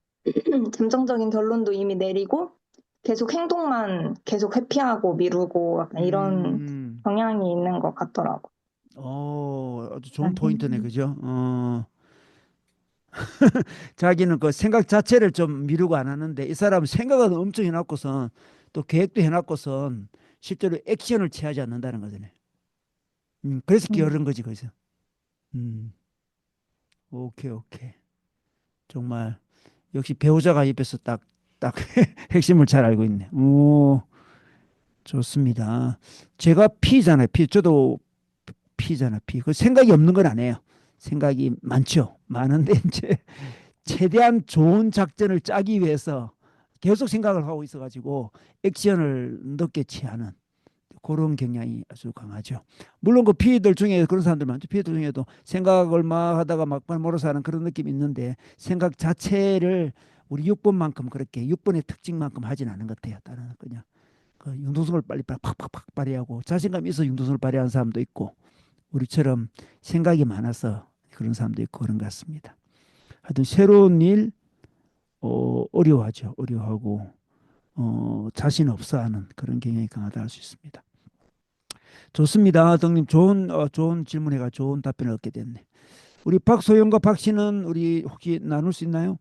잠정적인 결론도 이미 내리고 계속 행동만 계속 회피하고 미루고 약간 이런 음, 경향이 있는 것 같더라고. 아주 좋은 포인트네, 그죠? 자기는 그 생각 자체를 좀 미루고 안 하는데 이 사람은 생각은 엄청 해놓고선 또 계획도 해놓고선 실제로 액션을 취하지 않는다는 거잖아요. 그래서 음. 게으른 거지, 그죠? 음, 오케이, 오케이. 정말 역시 배우자가 옆에서 딱 핵심을 잘 알고 있네. 오, 좋습니다. 제가 P잖아요. P. 저도 P잖아. P. 그 생각이 없는 건 아니에요. 생각이 많죠. 많은데 이제 최대한 좋은 작전을 짜기 위해서 계속 생각을 하고 있어가지고 액션을 늦게 취하는 그런 경향이 아주 강하죠. 물론 그 피해들 중에 그런 사람들 많죠. 피해들 중에도 생각을 막 하다가 막판 몰아서 하는 그런 느낌이 있는데 생각 자체를 우리 6번만큼 그렇게 6번의 특징만큼 하진 않은 것 같아요. 다른 그냥 그 융통성을 빨리 팍팍팍 발휘하고 자신감이 있어 융통성을 발휘하는 사람도 있고 우리처럼 생각이 많아서 그런 사람도 있고 그런 것 같습니다. 하여튼 새로운 일 어려워하죠. 어려워하고 자신 없어하는 그런 경향이 강하다 할 수 있습니다. 좋습니다. 등님 좋은 질문해가 좋은 답변을 얻게 됐네. 우리 박소영과 박 씨는 우리 혹시 나눌 수 있나요?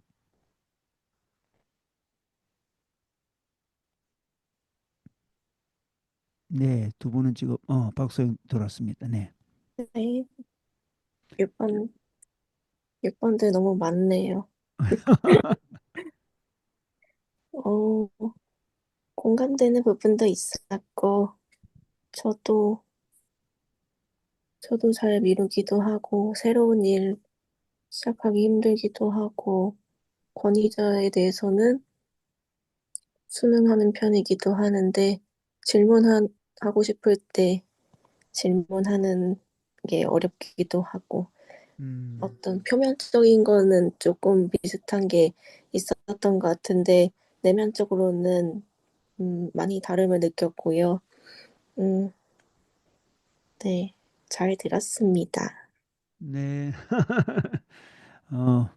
네, 두 분은 지금 박소영 돌았습니다. 네. 네, 6번, 6번들 너무 많네요. 어, 공감되는 부분도 있었고, 저도, 저도 잘 미루기도 하고, 새로운 일 시작하기 힘들기도 하고, 권위자에 대해서는 순응하는 편이기도 하는데, 하고 싶을 때 질문하는 게 어렵기도 하고, 음, 어떤 표면적인 거는 조금 비슷한 게 있었던 것 같은데, 내면적으로는 많이 다름을 느꼈고요. 음, 네, 잘 들었습니다. 네. 어,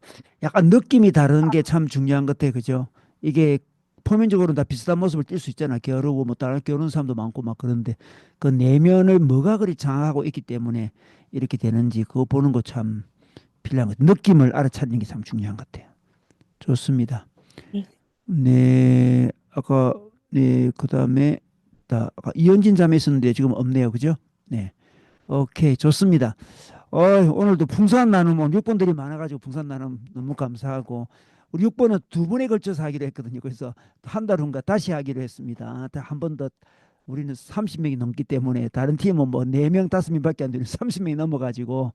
약간 느낌이 다른 게 참 중요한 것 같아요. 그죠? 이게 표면적으로는 다 비슷한 모습을 띌 수 있잖아. 게으르고 뭐 다른 게으른 사람도 많고 막 그런데 그 내면을 뭐가 그리 장악하고 있기 때문에 이렇게 되는지 그거 보는 거 참 필요한 것 같아요. 느낌을 알아차리는 게 참 중요한 것 같아요. 좋습니다. 네, 네, 아까 네, 그다음에 아까 이현진 자매 있었는데 지금 없네요. 그죠? 네. 오케이, 좋습니다. 오늘도 풍성한 나눔, 6번들이 많아가지고 풍성한 나눔 너무 감사하고, 우리 6번은 두 번에 걸쳐서 하기로 했거든요. 그래서 한 달 후인가 다시 하기로 했습니다. 한 번 더, 우리는 30명이 넘기 때문에, 다른 팀은 뭐 4명, 5명밖에 안 되는 30명이 넘어가지고,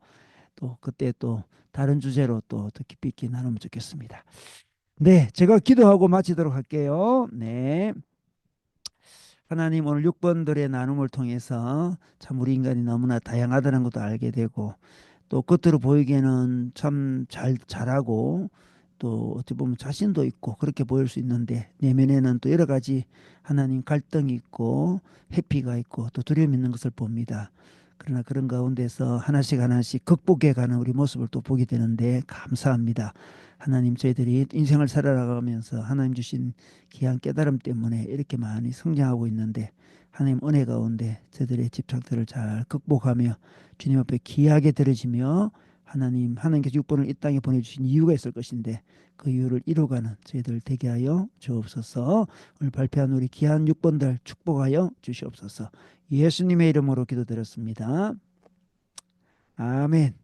또 그때 또 다른 주제로 또 더 깊이 있게 나누면 좋겠습니다. 네, 제가 기도하고 마치도록 할게요. 네. 하나님 오늘 6번들의 나눔을 통해서 참 우리 인간이 너무나 다양하다는 것도 알게 되고 또 겉으로 보이기에는 참 잘하고 또 어찌 보면 자신도 있고 그렇게 보일 수 있는데 내면에는 또 여러 가지 하나님 갈등이 있고 회피가 있고 또 두려움이 있는 것을 봅니다. 그러나 그런 가운데서 하나씩 하나씩 극복해 가는 우리 모습을 또 보게 되는데 감사합니다. 하나님 저희들이 인생을 살아가면서 하나님 주신 귀한 깨달음 때문에 이렇게 많이 성장하고 있는데 하나님 은혜 가운데 저희들의 집착들을 잘 극복하며 주님 앞에 귀하게 드려지며 하나님께서 6번을 이 땅에 보내주신 이유가 있을 것인데 그 이유를 이루어가는 저희들 되게 하여 주옵소서. 오늘 발표한 우리 귀한 6번들 축복하여 주시옵소서. 예수님의 이름으로 기도드렸습니다. 아멘.